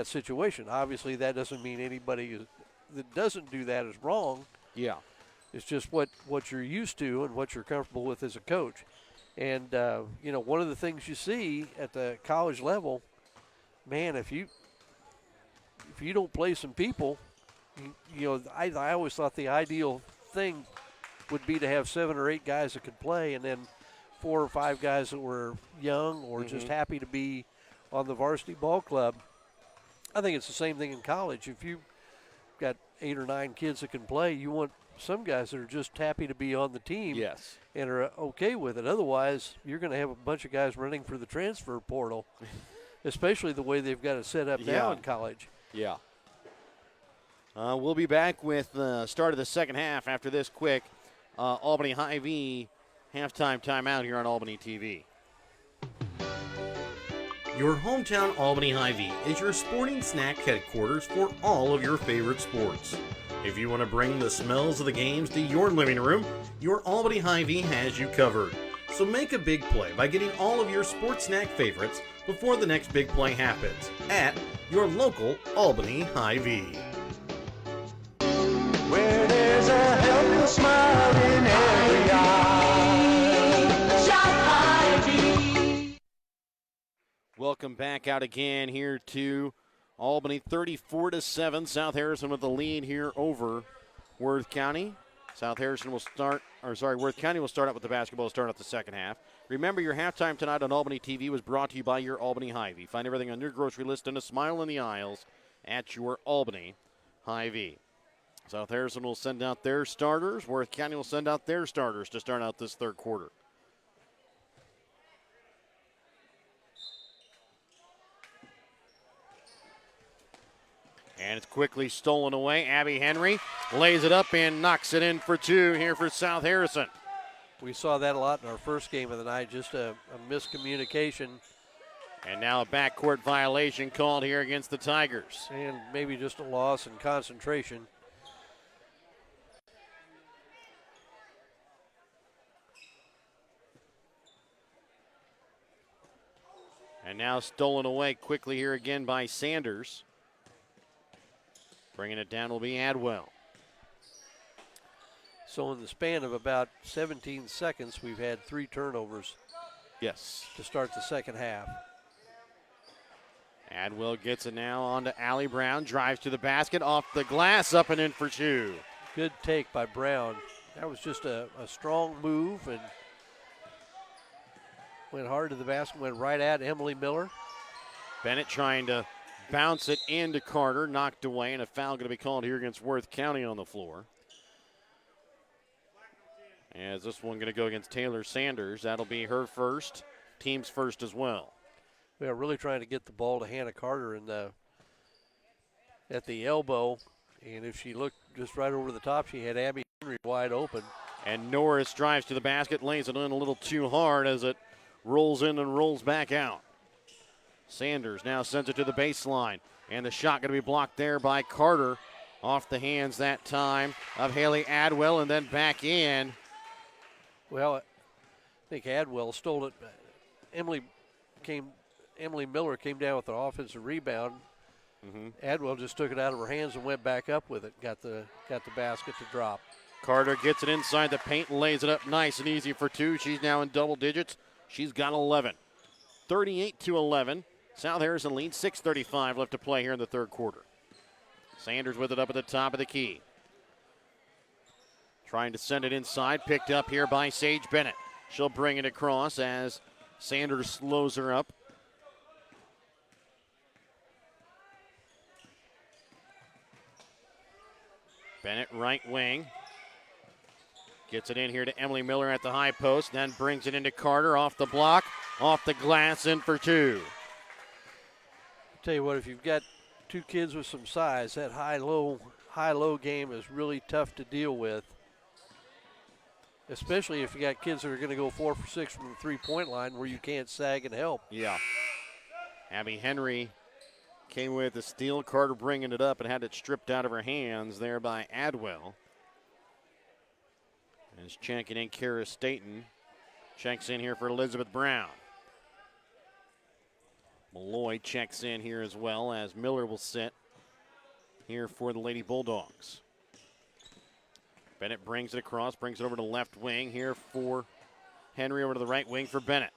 situation. Obviously, that doesn't mean anybody that doesn't do that is wrong. Yeah. It's just what you're used to and what you're comfortable with as a coach. And one of the things you see at the college level, man, if you don't play some people, I always thought the ideal thing would be to have 7 or 8 guys that could play, and then 4 or 5 guys that were young or just happy to be on the varsity ball club. I think it's the same thing in college. If you've got 8 or 9 kids that can play, you want some guys that are just happy to be on the team and are okay with it. Otherwise, you're going to have a bunch of guys running for the transfer portal, especially the way they've got it set up now in college. Yeah. We'll be back with the start of the second half after this quick Albany Hy-Vee halftime timeout here on Albany TV. Your hometown Albany Hy-Vee is your sporting snack headquarters for all of your favorite sports. If you want to bring the smells of the games to your living room, your Albany Hy-Vee has you covered. So make a big play by getting all of your sports snack favorites before the next big play happens at your local Albany Hy-Vee. Where there's a helpful smile in every eye. Shop Hy-Vee. Welcome back out again here to Albany, 34-7. South Harrison with the lead here over Worth County. Worth County will start out with the basketball to start out the second half. Remember, your halftime tonight on Albany TV was brought to you by your Albany Hy-Vee. Find everything on your grocery list and a smile in the aisles at your Albany Hy-Vee. South Harrison will send out their starters. Worth County will send out their starters to start out this third quarter. And it's quickly stolen away. Abby Henry lays it up and knocks it in for 2 here for South Harrison. We saw that a lot in our first game of the night, just a miscommunication. And now a backcourt violation called here against the Tigers. And maybe just a loss in concentration. And now stolen away quickly here again by Sanders. Bringing it down will be Adwell. So in the span of about 17 seconds, we've had 3 turnovers Yes. to start the second half. Adwell gets it now on to Allie Brown. Drives to the basket, off the glass, up and in for 2. Good take by Brown. That was just a strong move and went hard to the basket, went right at Emily Miller. Bennett trying to bounce it into Carter, knocked away, and a foul going to be called here against Worth County on the floor. As this one going to go against Taylor Sanders. That'll be her first, team's first as well. We are really trying to get the ball to Hannah Carter at the elbow, and if she looked just right over the top, she had Abby Henry wide open. And Norris drives to the basket, lays it in a little too hard as it rolls in and rolls back out. Sanders now sends it to the baseline, and the shot going to be blocked there by Carter. Off the hands that time of Haley Adwell, and then back in. Well, I think Adwell stole it. Emily Miller came down with an offensive rebound. Adwell just took it out of her hands and went back up with it. Got the basket to drop. Carter gets it inside the paint and lays it up nice and easy for 2. She's now in double digits. She's got 11. 38-11. South Harrison leads. 6:35 left to play here in the third quarter. Sanders with it up at the top of the key. Trying to send it inside. Picked up here by Sage Bennett. She'll bring it across as Sanders slows her up. Bennett right wing. Gets it in here to Emily Miller at the high post. Then brings it into Carter off the block. Off the glass in for 2. Tell you what, if you've got 2 kids with some size, that high-low game is really tough to deal with. Especially if you got kids that are going to go 4 for 6 from the three-point line where you can't sag and help. Yeah. Abby Henry came with the steal. Carter bringing it up and had it stripped out of her hands there by Adwell. And is checking in Kara Staten. Checks in here for Elizabeth Brown. Malloy checks in here as well as Miller will sit here for the Lady Bulldogs. Bennett brings it across, brings it over to left wing here for Henry, over to the right wing for Bennett.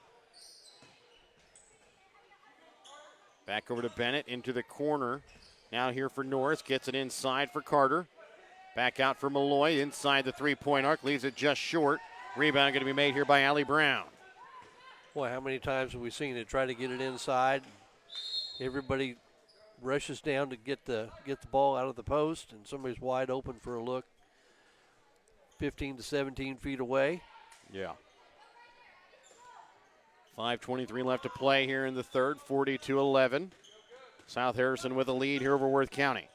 Back over to Bennett into the corner. Now here for Norris, gets it inside for Carter. Back out for Malloy, inside the three-point arc, leaves it just short. Rebound going to be made here by Allie Brown. Boy, how many times have we seen it try to get it inside? Everybody rushes down to get the ball out of the post, and somebody's wide open for a look. 15 to 17 feet away. Yeah. 5:23 left to play here in the third, 40-11. South Harrison with a lead here over Worth County.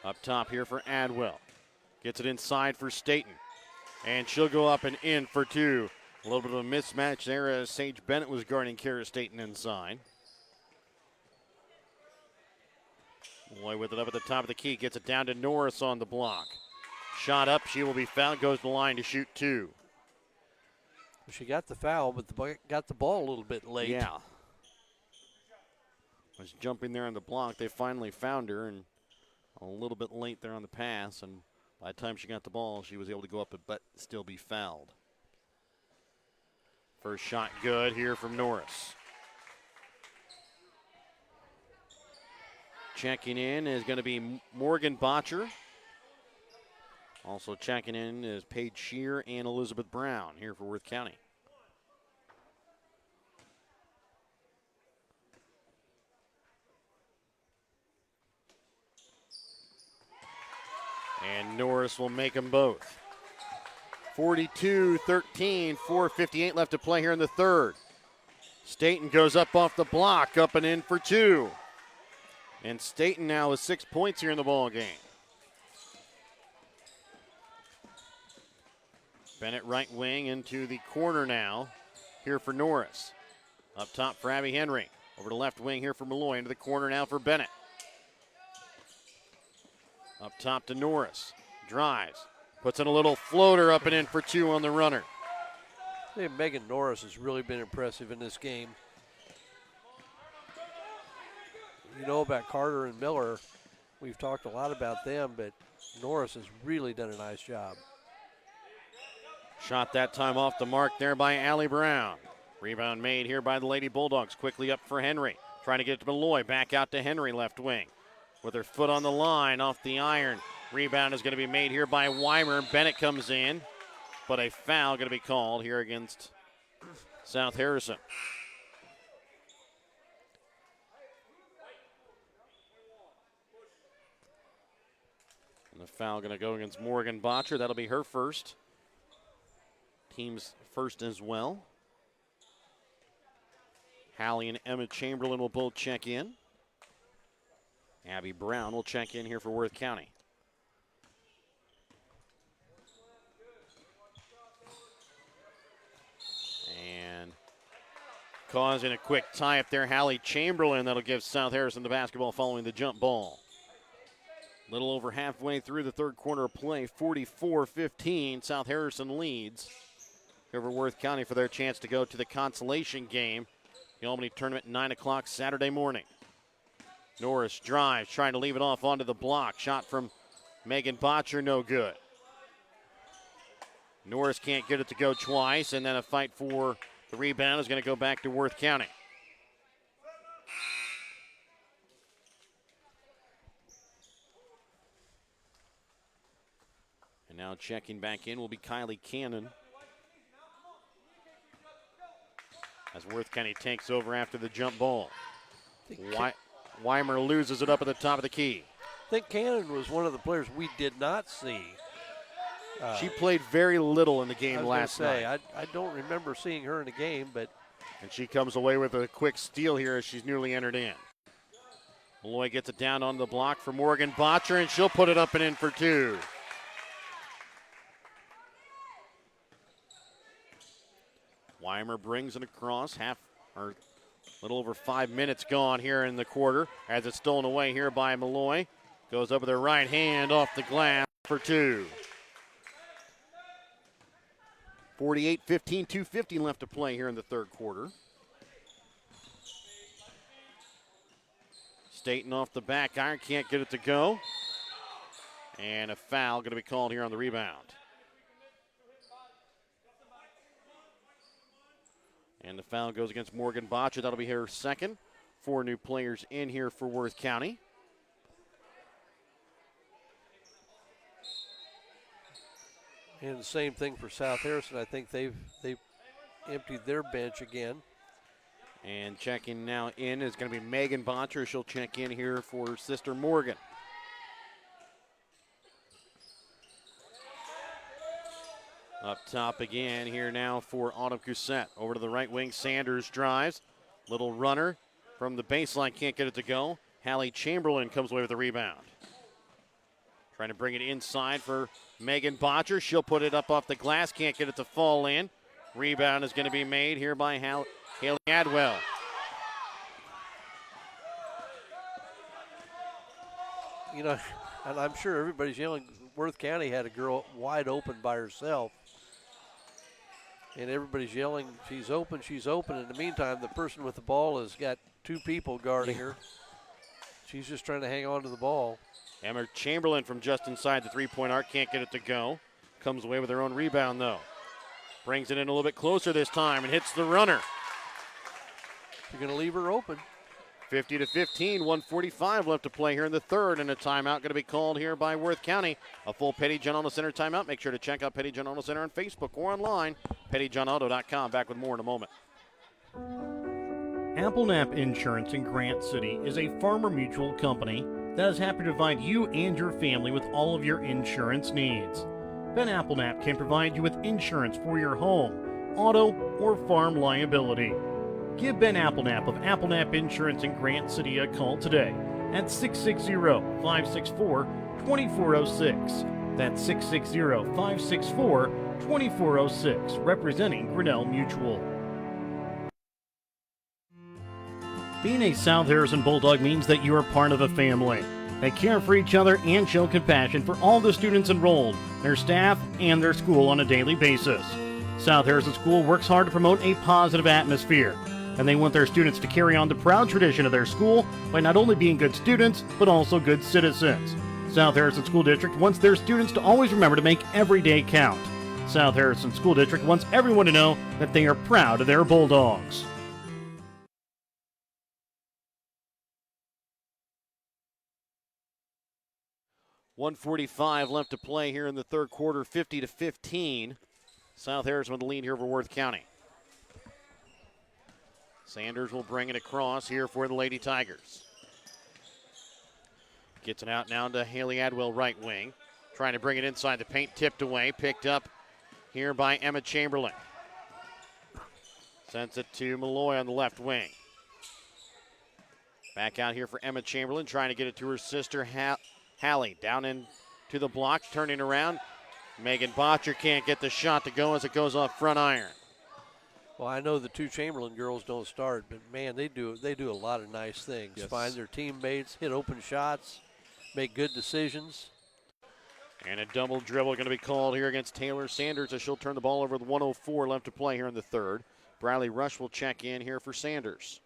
Up top here for Adwell. Gets it inside for Staten. And she'll go up and in for 2. A little bit of a mismatch there as Sage Bennett was guarding Kara Staten inside. Malloy with it up at the top of the key. Gets it down to Norris on the block. Shot up. She will be fouled. Goes to the line to shoot 2. She got the foul, but got the ball a little bit late. Yeah. Was jumping there on the block. They finally found her, and a little bit late there on the pass. And by the time she got the ball, she was able to go up but still be fouled. First shot good here from Norris. Checking in is going to be Morgan Botcher. Also checking in is Paige Shear and Elizabeth Brown here for Worth County. And Norris will make them both. 42-13, 4:58 left to play here in the third. Staten goes up off the block, up and in for 2. And Staten now with 6 points here in the ball game. Bennett right wing into the corner now here for Norris. Up top for Abby Henry. Over to left wing here for Malloy. Into the corner now for Bennett. Up top to Norris. Drives. Puts in a little floater up and in for 2 on the runner. I think Megan Norris has really been impressive in this game. you know about Carter and Miller. We've talked a lot about them, but Norris has really done a nice job. Shot that time off the mark there by Allie Brown. Rebound made here by the Lady Bulldogs. Quickly up for Henry. Trying to get to Malloy. Back out to Henry, left wing. With her foot on the line, off the iron. Rebound is going to be made here by Weimer. Bennett comes in, but a foul going to be called here against South Harrison. And the foul going to go against Morgan Botcher. That'll be her first. Team's first as well. Hallie and Emma Chamberlain will both check in. Abby Brown will check in here for Worth County. And causing a quick tie-up there, Hallie Chamberlain. That'll give South Harrison the basketball following the jump ball. Little over halfway through the third quarter of play, 44-15. South Harrison leads over Worth County for their chance to go to the consolation game. The Albany tournament, 9 o'clock Saturday morning. Norris drives, trying to leave it off onto the block. Shot from Megan Botcher, no good. Norris can't get it to go twice, and then a fight for the rebound is going to go back to Worth County. And now checking back in will be Kylie Cannon. As Worth County takes over after the jump ball. Weimer loses it up at the top of the key. I think Cannon was one of the players we did not see. She played very little in the game last night. I don't remember seeing her in a game, but. And she comes away with a quick steal here as she's newly entered in. Malloy gets it down on the block for Morgan Botcher, and she'll put it up and in for two. Weimer brings it across, a little over 5 minutes gone here in the quarter as it's stolen away here by Malloy. Goes up with her right hand off the glass for two. 48-15, 2:50 left to play here in the third quarter. Staten off the back iron, can't get it to go. And a foul going to be called here on the rebound. And the foul goes against Morgan Botcher. That'll be her second. 4 new players in here for Worth County. And the same thing for South Harrison. I think they've emptied their bench again. And checking now in is going to be Megan Botcher. She'll check in here for her sister Morgan. Up top again here now for Autumn Cousette. Over to the right wing, Sanders drives. Little runner from the baseline, can't get it to go. Hallie Chamberlain comes away with the rebound. Trying to bring it inside for Megan Botcher. She'll put it up off the glass, can't get it to fall in. Rebound is going to be made here by Haley Adwell. You know, and I'm sure everybody's yelling, Worth County had a girl wide open by herself. And everybody's yelling, she's open, she's open. In the meantime, the person with the ball has got 2 people guarding her. She's just trying to hang on to the ball. Emma Chamberlain from just inside the three-point arc, can't get it to go. Comes away with her own rebound, though. Brings it in a little bit closer this time and hits the runner. You're going to leave her open. 50-15, 1:45 left to play here in the third, and a timeout going to be called here by Worth County. A full Petty John Auto Center timeout. Make sure to check out Petty John Auto Center on Facebook or online, pettyjohnauto.com. Back with more in a moment. Applenap Insurance in Grant City is a farmer mutual company that is happy to provide you and your family with all of your insurance needs. Ben Applenap can provide you with insurance for your home, auto, or farm liability. Give Ben Applenap of Applenap Insurance in Grant City a call today at 660-564-2406. That's 660-564-2406, representing Grinnell Mutual. Being a South Harrison Bulldog means that you are part of a family. They care for each other and show compassion for all the students enrolled, their staff, and their school on a daily basis. South Harrison School works hard to promote a positive atmosphere. and they want their students to carry on the proud tradition of their school by not only being good students, but also good citizens. South Harrison School District wants their students to always remember to make every day count. South Harrison School District wants everyone to know that they are proud of their Bulldogs. .145 left to play here in the third quarter, 50-15. South Harrison with the lead here for Worth County. Sanders will bring it across here for the Lady Tigers. Gets it out now to Haley Adwell, right wing. Trying to bring it inside the paint, tipped away, picked up here by Emma Chamberlain. Sends it to Malloy on the left wing. Back out here for Emma Chamberlain, trying to get it to her sister Hallie. Down into the block, turning around. Megan Botcher can't get the shot to go as it goes off front iron. Well, I know the two Chamberlain girls don't start, but man, they do a lot of nice things. Yes. Find their teammates, hit open shots, make good decisions. And a double dribble going to be called here against Taylor Sanders as she'll turn the ball over with 1:04 left to play here in the third. Bradley Rush will check in here for Sanders.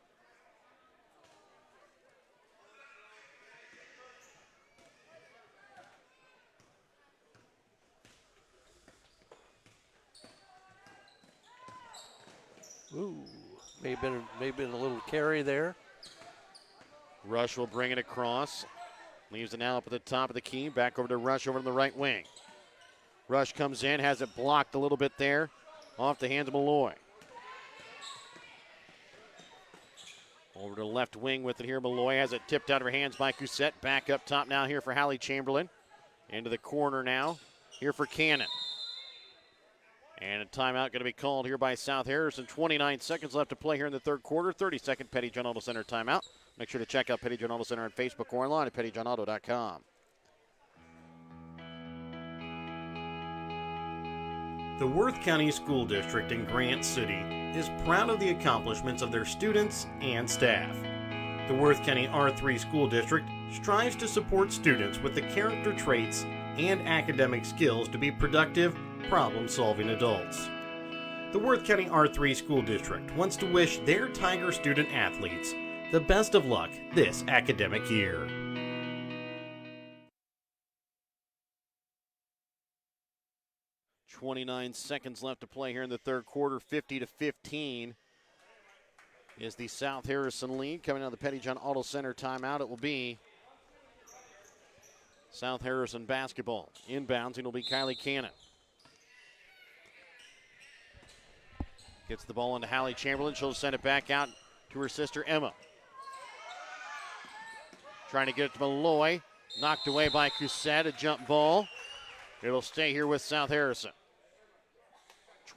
Ooh, may have been a little carry there. Rush will bring it across. Leaves it now up at the top of the key. Back over to Rush over to the right wing. Rush comes in, has it blocked a little bit there. Off the hands of Malloy. Over to the left wing with it here. Malloy has it tipped out of her hands by Cousette. Back up top now here for Hallie Chamberlain. Into the corner now. Here for Cannon. And a timeout going to be called here by South Harrison. 29 seconds left to play here in the third quarter. 30-second Petty John Auto Center timeout. Make sure to check out Petty John Auto Center on Facebook or online at pettyjohnauto.com. The Worth County School District in Grant City is proud of the accomplishments of their students and staff. The Worth County R3 School District strives to support students with the character traits and academic skills to be productive, problem-solving adults. The Worth County R3 School District wants to wish their Tiger student athletes the best of luck this academic year. .29 seconds left to play here in the third quarter. 50-15 is the South Harrison lead. Coming out of the Petty John Auto Center timeout, it will be South Harrison basketball. Inbounds, it'll be Kylie Cannon. Gets the ball into Hallie Chamberlain. She'll send it back out to her sister Emma. Trying to get it to Malloy. Knocked away by Cousette, a jump ball. It'll stay here with South Harrison.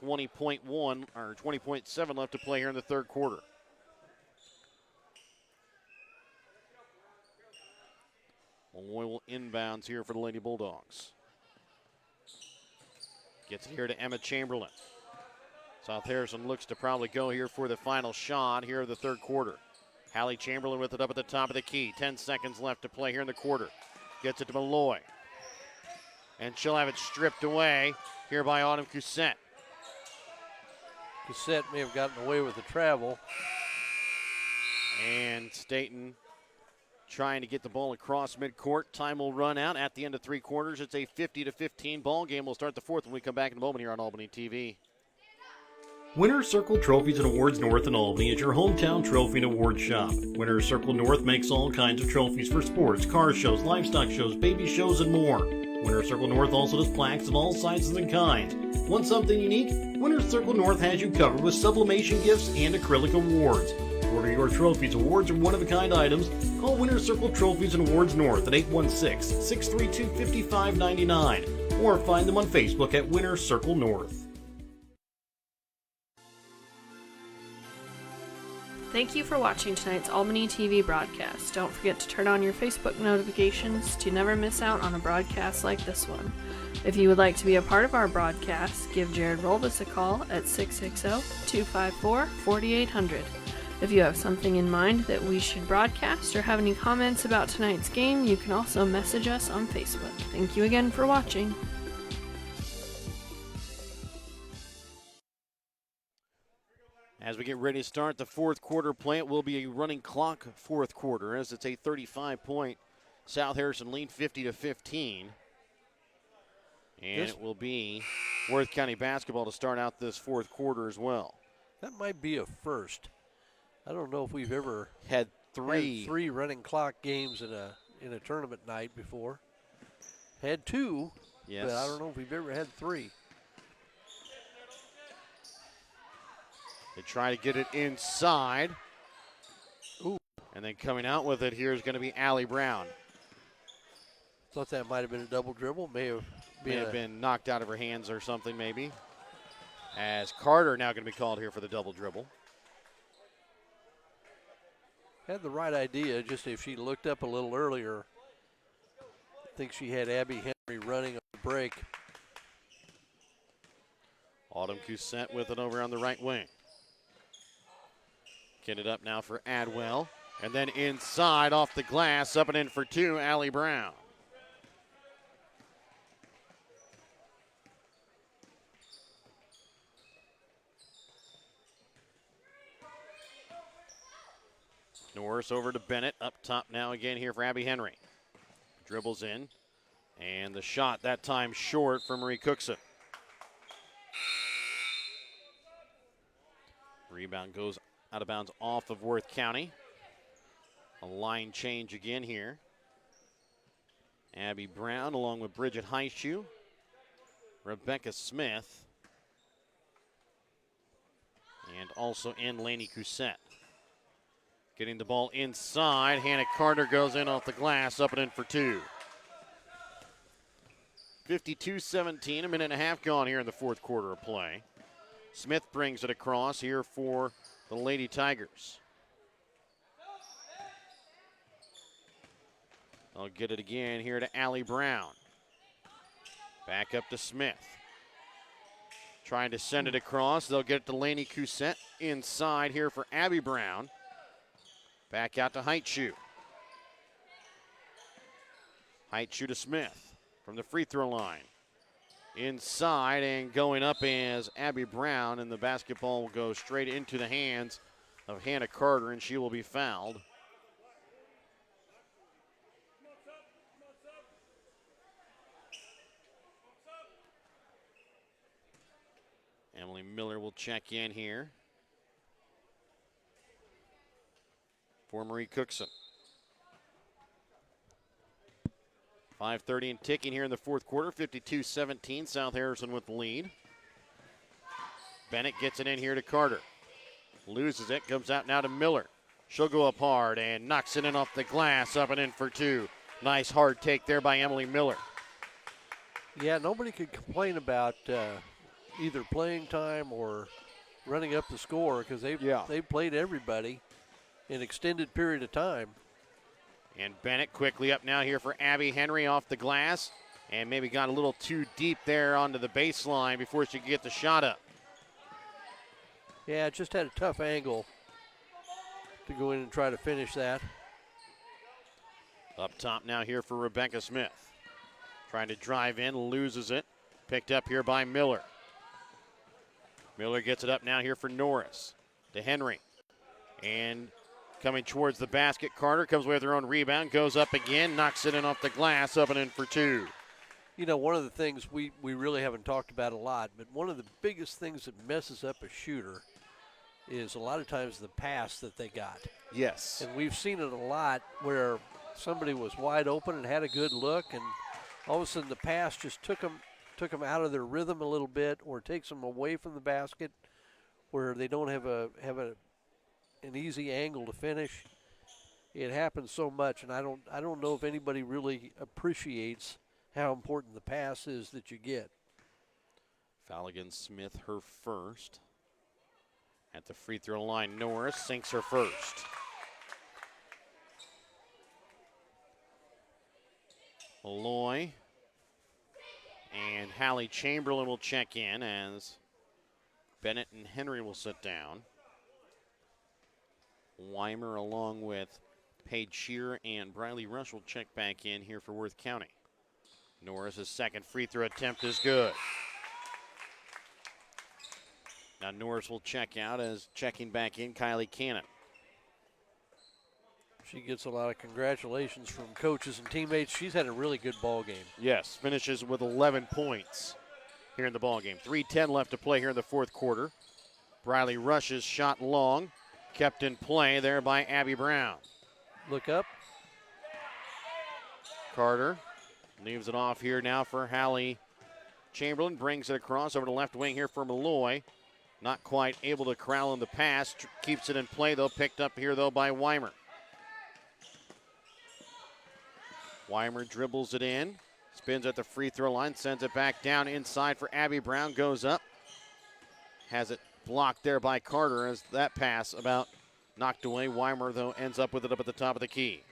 20.7 left to play here in the third quarter. Malloy will inbounds here for the Lady Bulldogs. Gets it here to Emma Chamberlain. South Harrison looks to probably go here for the final shot here of the third quarter. Hallie Chamberlain with it up at the top of the key. 10 seconds left to play here in the quarter. Gets it to Malloy. And she'll have it stripped away here by Autumn Cousette. Cousette may have gotten away with the travel. And Staten trying to get the ball across midcourt. Time will run out at the end of three quarters. It's a 50-15 ball game. We'll start the fourth when we come back in a moment here on Albany TV. Winner's Circle Trophies and Awards North in Albany is your hometown trophy and award shop. Winner's Circle North makes all kinds of trophies for sports, car shows, livestock shows, baby shows, and more. Winner's Circle North also does plaques of all sizes and kinds. Want something unique? Winner's Circle North has you covered with sublimation gifts and acrylic awards. To order your trophies, awards, or one-of-a-kind items, call Winner's Circle Trophies and Awards North at 816-632-5599 or find them on Facebook at Winner's Circle North. Thank you for watching tonight's Albany TV broadcast. Don't forget to turn on your Facebook notifications to never miss out on a broadcast like this one. If you would like to be a part of our broadcast, give Jared Rolvis a call at 660-254-4800. If you have something in mind that we should broadcast or have any comments about tonight's game, you can also message us on Facebook. Thank you again for watching. As we get ready to start the fourth quarter play, it will be a running clock fourth quarter as it's a 35-point South Harrison lead, 50-15. And it will be Worth County basketball to start out this fourth quarter as well. That might be a first. I don't know if we've ever had three running clock games in a tournament night before. Had two, yes, but I don't know if we've ever had three. They try to get it inside. Ooh. And then coming out with it here is going to be Allie Brown. Thought that might have been a double dribble. May have been knocked out of her hands or something maybe. As Carter now going to be called here for the double dribble. Had the right idea, just if she looked up a little earlier. I think she had Abby Henry running on the break. Autumn Cousette with it over on the right wing. Get it up now for Adwell. And then inside off the glass, up and in for two, Allie Brown. Norris over to Bennett. Up top now again here for Abby Henry. Dribbles in. And the shot that time short for Marie Cookson. Rebound goes out of bounds off of Worth County. A line change again here. Abby Brown along with Bridget Heishu. Rebecca Smith. And also in Laney Cousette. Getting the ball inside. Hannah Carter goes in off the glass, up and in for two. 52-17, a minute and a half gone here in the fourth quarter of play. Smith brings it across here for the Lady Tigers. I'll get it again here to Allie Brown. Back up to Smith. Trying to send it across. They'll get it to Laney Cousette inside here for Abby Brown. Back out to Heitschuh. Heitschuh to Smith from the free throw line. Inside and going up is Abby Brown, and the basketball will go straight into the hands of Hannah Carter, and she will be fouled. Emily Miller will check in here for Marie Cookson. 5:30 and ticking here in the fourth quarter. 52-17, South Harrison with the lead. Bennett gets it in here to Carter. Loses it, comes out now to Miller. She'll go up hard and knocks it in off the glass, up and in for two. Nice hard take there by Emily Miller. Yeah, nobody could complain about either playing time or running up the score because they've played everybody an extended period of time. And Bennett quickly up now here for Abby Henry off the glass. And maybe got a little too deep there onto the baseline before she could get the shot up. Yeah, it just had a tough angle to go in and try to finish that. Up top now here for Rebecca Smith. Trying to drive in, loses it. Picked up here by Miller. Miller gets it up now here for Norris. To Henry. And coming towards the basket, Carter comes away with her own rebound, goes up again, knocks it in off the glass, up and in for two. You know, one of the things we really haven't talked about a lot, but one of the biggest things that messes up a shooter is a lot of times the pass that they got. Yes. And we've seen it a lot where somebody was wide open and had a good look, and all of a sudden the pass just took them out of their rhythm a little bit, or takes them away from the basket where they don't have an easy angle to finish. It happens so much, and I don't know if anybody really appreciates how important the pass is that you get. Foul against Smith, her first. At the free throw line, Norris sinks her first. Malloy and Hallie Chamberlain will check in as Bennett and Henry will sit down. Weimer along with Paige Shearer and Briley Rush will check back in here for Worth County. Norris's second free throw attempt is good. Now Norris will check out as checking back in Kylie Cannon. She gets a lot of congratulations from coaches and teammates. She's had a really good ball game. Yes, finishes with 11 points here in the ball game. 3:10 left to play here in the fourth quarter. Briley rushes, shot long, kept in play there by Abby Brown. Look up. Carter leaves it off here now for Hallie Chamberlain. Brings it across over the left wing here for Malloy. Not quite able to corral in the pass. Keeps it in play, though. Picked up here, though, by Weimer. Weimer dribbles it in. Spins at the free throw line. Sends it back down inside for Abby Brown. Goes up. Has it blocked there by Carter as that pass about knocked away. Weimer, though, ends up with it up at the top of the key.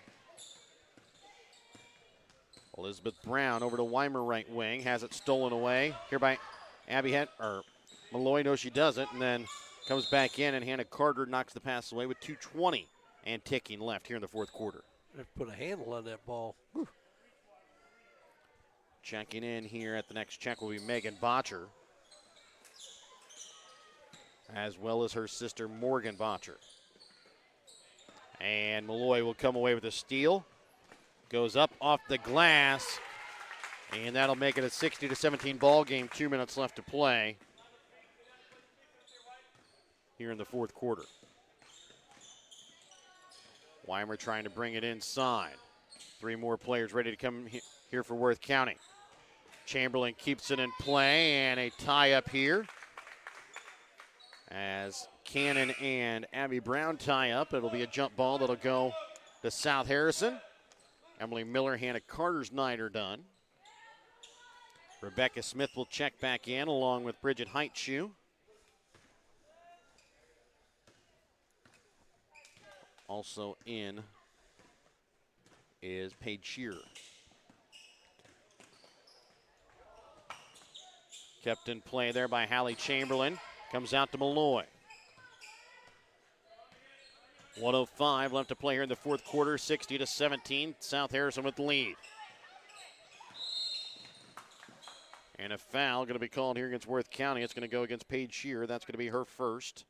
Elizabeth Brown over to Weimer right wing. Has it stolen away here by Malloy. No, she doesn't. And then comes back in, and Hannah Carter knocks the pass away with 2:20 and ticking left here in the fourth quarter. They've put a handle on that ball. Whew. Checking in here at the next check will be Megan Botcher, as well as her sister Morgan Botcher. And Malloy will come away with a steal. Goes up off the glass, and that'll make it a 60-17 ball game. 2 minutes left to play here in the fourth quarter. Weimer trying to bring it inside. 3 more players ready to come here for Worth County. Chamberlain keeps it in play, and a tie up here as Cannon and Abby Brown tie up. It'll be a jump ball that'll go to South Harrison. Emily Miller, Hannah Carter's night are done. Rebecca Smith will check back in along with Bridget Heitschuh. Also in is Paige Shearer. Kept in play there by Hallie Chamberlain. Comes out to Malloy. 1:05 left to play here in the fourth quarter. 60-17. South Harrison with the lead. And a foul going to be called here against Worth County. It's going to go against Paige Shearer. That's going to be her first.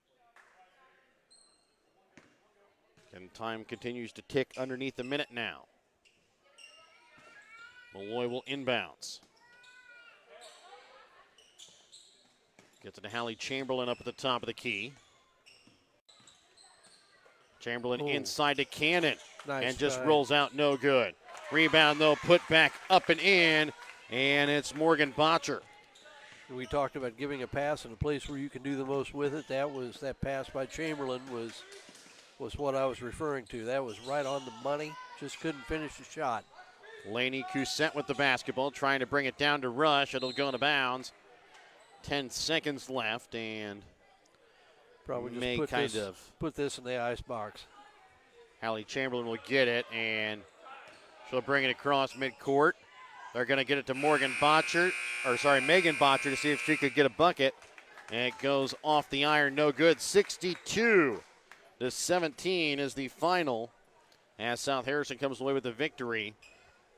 And time continues to tick underneath a minute now. Malloy will inbounds. Gets it to Hallie Chamberlain up at the top of the key. Chamberlain inside to Cannon. Nice and just try. rolls out, no good. Rebound, though, put back up and in, and it's Morgan Botcher. We talked about giving a pass in a place where you can do the most with it. That pass by Chamberlain was what I was referring to. That was right on the money. Just couldn't finish the shot. Lainey Cousette with the basketball, trying to bring it down to Rush. It'll go into bounds. 10 seconds left, and probably just put this in the ice box. Hallie Chamberlain will get it, and she'll bring it across midcourt. They're going to get it to Megan Botcher to see if she could get a bucket. And it goes off the iron, no good. 62-17 is the final as South Harrison comes away with the victory.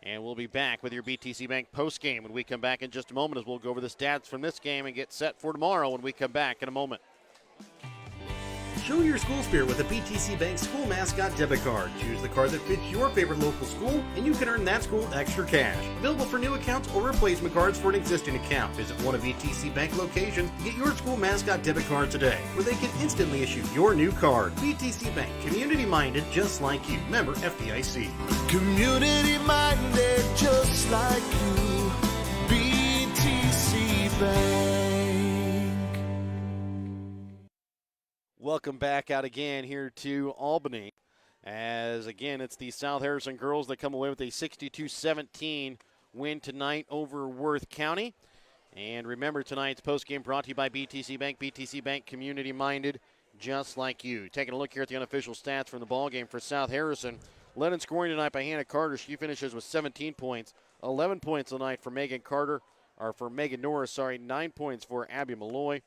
And we'll be back with your BTC Bank postgame when we come back in just a moment, as we'll go over the stats from this game and get set for tomorrow when we come back in a moment. Show your school spirit with a BTC Bank school mascot debit card. Choose the card that fits your favorite local school, and you can earn that school extra cash. Available for new accounts or replacement cards for an existing account. Visit one of BTC Bank locations to get your school mascot debit card today, where they can instantly issue your new card. BTC Bank, community-minded just like you. Member FDIC. Community-minded just like you. BTC Bank. Welcome back out again here to Albany. As again, it's the South Harrison girls that come away with a 62-17 win tonight over Worth County. And remember, tonight's postgame brought to you by BTC Bank. BTC Bank, community-minded just like you. Taking a look here at the unofficial stats from the ballgame for South Harrison. Led in scoring tonight by Hannah Carter. She finishes with 17 points. 11 points tonight for Megan Norris. 9 points for Abby Malloy.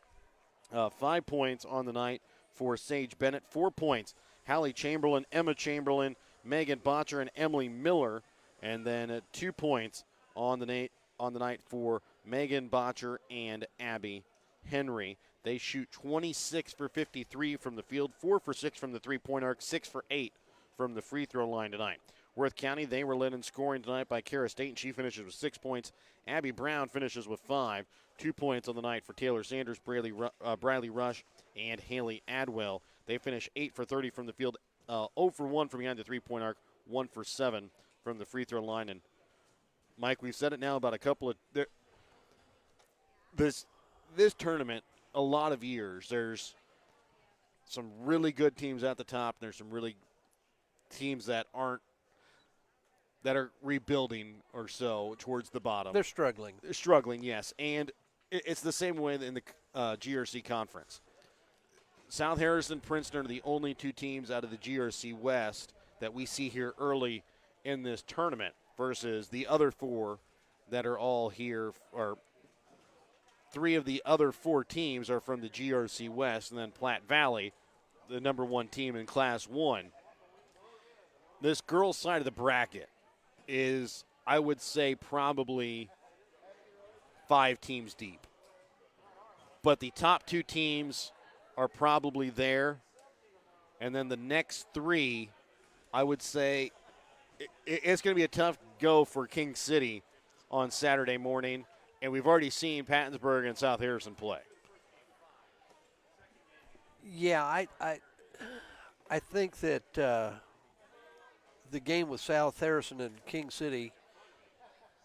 5 points on the night for Sage Bennett. 4 points, Hallie Chamberlain, Emma Chamberlain, Megan Botcher, and Emily Miller. And then 2 points on the night for Megan Botcher and Abby Henry. They shoot 26 for 53 from the field, 4 for 6 from the three-point arc, 6 for 8 from the free throw line tonight. Worth County, they were led in scoring tonight by Kara State, and she finishes with 6 points. Abby Brown finishes with 5. 2 points on the night for Taylor Sanders, Bradley Rush, and Haley Adwell. They finish 8 for 30 from the field, 0 for 1 from behind the three-point arc, 1 for 7 from the free throw line. And, Mike, we've said it now about a couple of this tournament, a lot of years, there's some really good teams at the top, and there's some really teams that are rebuilding or so towards the bottom. They're struggling. They're struggling, yes. And it's the same way in the GRC conference. South Harrison, Princeton are the only 2 teams out of the GRC West that we see here early in this tournament versus the other 4 that are all here. Or 3 of the other 4 teams are from the GRC West, and then Platte Valley, the number 1 team in Class 1. This girls' side of the bracket is, I would say, probably 5 teams deep. But the top 2 teams are probably there. And then the next 3, I would say, it's going to be a tough go for King City on Saturday morning. And we've already seen Pattonsburg and South Harrison play. Yeah, I think that the game with South Harrison and King City,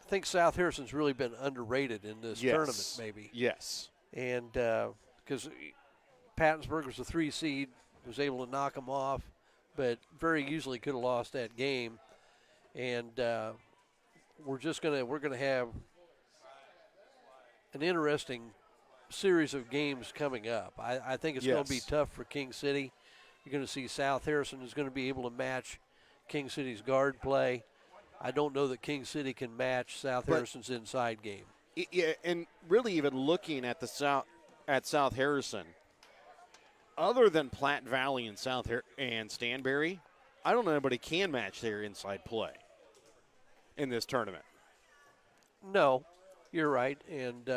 I think South Harrison's really been underrated in this tournament, maybe. Yes. And because Pattonsburg was a 3 seed, was able to knock them off, but very easily could have lost that game. And we're going to have an interesting series of games coming up. I think it's going to be tough for King City. You're going to see South Harrison is going to be able to match King City's guard play. I don't know that King City can match South Harrison's inside game. Yeah, and really even looking at South Harrison, other than Platte Valley and and Stanberry, I don't know anybody can match their inside play in this tournament. No, you're right. And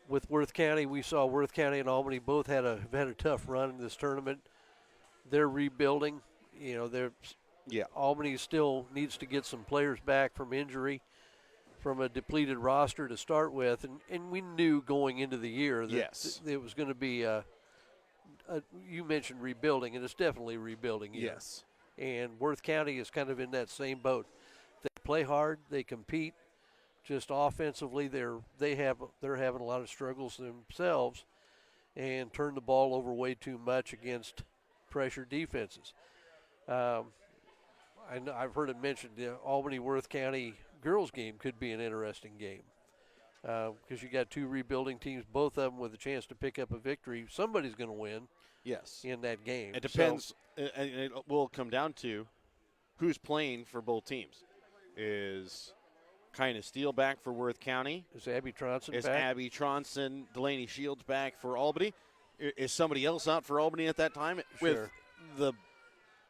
with Worth County, we saw Worth County and Albany both had a tough run in this tournament. They're rebuilding. Albany still needs to get some players back from injury, from a depleted roster to start with, and we knew going into the year that it was going to be you mentioned rebuilding, and it's definitely rebuilding year. Yes. And Worth County is kind of in that same boat. They play hard, they compete. Just offensively, they're having a lot of struggles themselves, and turn the ball over way too much against pressure defenses. I've heard it mentioned the Albany-Worth County girls game could be an interesting game because you got 2 rebuilding teams, both of them with a chance to pick up a victory. Somebody's going to win. Yes. In that game. It depends, and it will come down to who's playing for both teams. Is Kinda Steele back for Worth County? Is Abby Tronson back? Is Abby Tronson, Delaney Shields back for Albany? Is somebody else out for Albany at that time? Sure.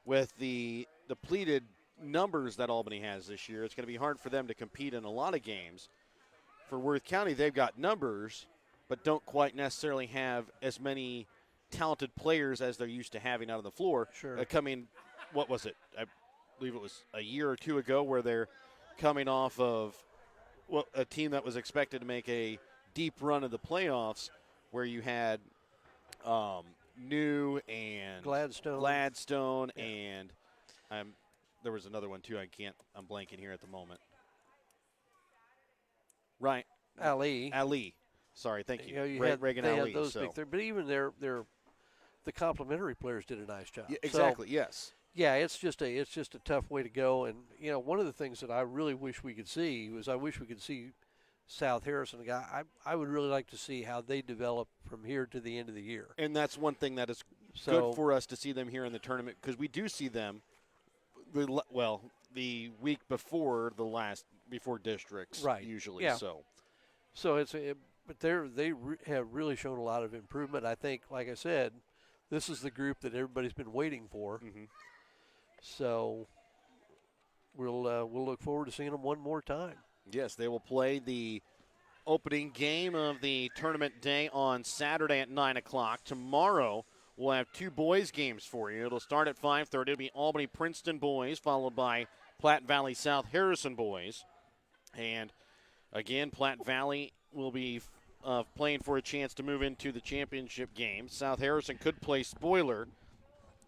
With the depleted numbers that Albany has this year, it's going to be hard for them to compete in a lot of games. For Worth County, they've got numbers, but don't quite necessarily have as many talented players as they're used to having out on the floor. Sure. Coming, what was it? I believe it was a year or 2 ago where they're coming off of a team that was expected to make a deep run of the playoffs where you had New and Gladstone and there was another one too. I'm blanking here at the moment. Right. Ali. Sorry, thank you. Reagan they Ali. had those but even the complementary players did a nice job. Yeah, exactly. Yes. Yeah, it's just a tough way to go. And one of the things that I really wish we could see was South Harrison. I would really like to see how they develop from here to the end of the year. And that's one thing that is good for us to see them here in the tournament, because we do see them. The week before before districts, right? Usually, yeah. So but they have really shown a lot of improvement. I think, like I said, this is the group that everybody's been waiting for. Mm-hmm. So we'll look forward to seeing them one more time. Yes, they will play the opening game of the tournament day on Saturday at 9 o'clock. Tomorrow, we'll have 2 boys games for you. It'll start at 5:30. It'll be Albany-Princeton boys, followed by Platte Valley-South Harrison boys. And again, Platte Valley will be playing for a chance to move into the championship game. South Harrison could play spoiler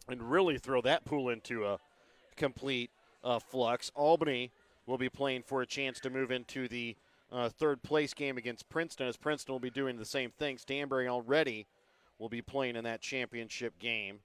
and really throw that pool into a complete flux. Albany will be playing for a chance to move into the third place game against Princeton, as Princeton will be doing the same thing. Stanberry already will be playing in that championship game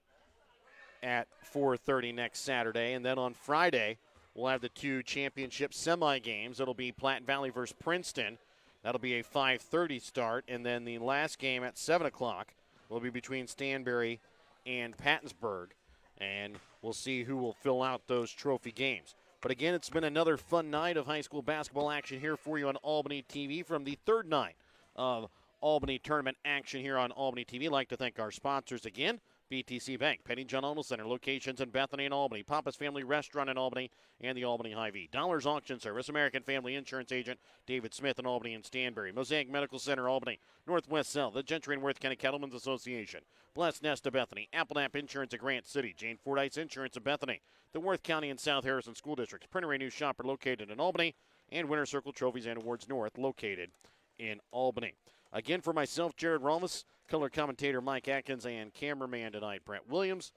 at 4:30 next Saturday. And then on Friday, we'll have the 2 championship semi-games. It'll be Platte Valley versus Princeton. That'll be a 5:30 start. And then the last game at 7 o'clock will be between Stanberry and Pattonsburg. And we'll see who will fill out those trophy games. But again, it's been another fun night of high school basketball action here for you on Albany TV from the third night of Albany tournament action here on Albany TV. I'd like to thank our sponsors again. BTC Bank, Penny John Auto Center, locations in Bethany and Albany, Papa's Family Restaurant in Albany, and the Albany Hy-Vee. Dollars Auction Service, American Family Insurance Agent David Smith in Albany and Stanberry. Mosaic Medical Center, Albany, Northwest Cell, the Gentry and Worth County Cattlemen's Association. Blessed Nest of Bethany, Applenap Insurance of Grant City, Jane Fordyce Insurance of Bethany, the Worth County and South Harrison School Districts, Printer Renew Shopper located in Albany, and Winter Circle Trophies and Awards North located in Albany. Again, for myself, Jared Ramos, color commentator Mike Atkins, and cameraman tonight, Brett Williams,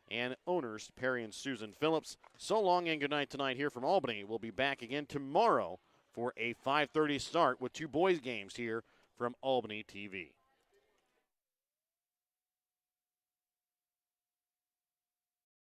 and owners Perry and Susan Phillips. So long and good night tonight here from Albany. We'll be back again tomorrow for a 5:30 start with 2 boys games here from Albany TV.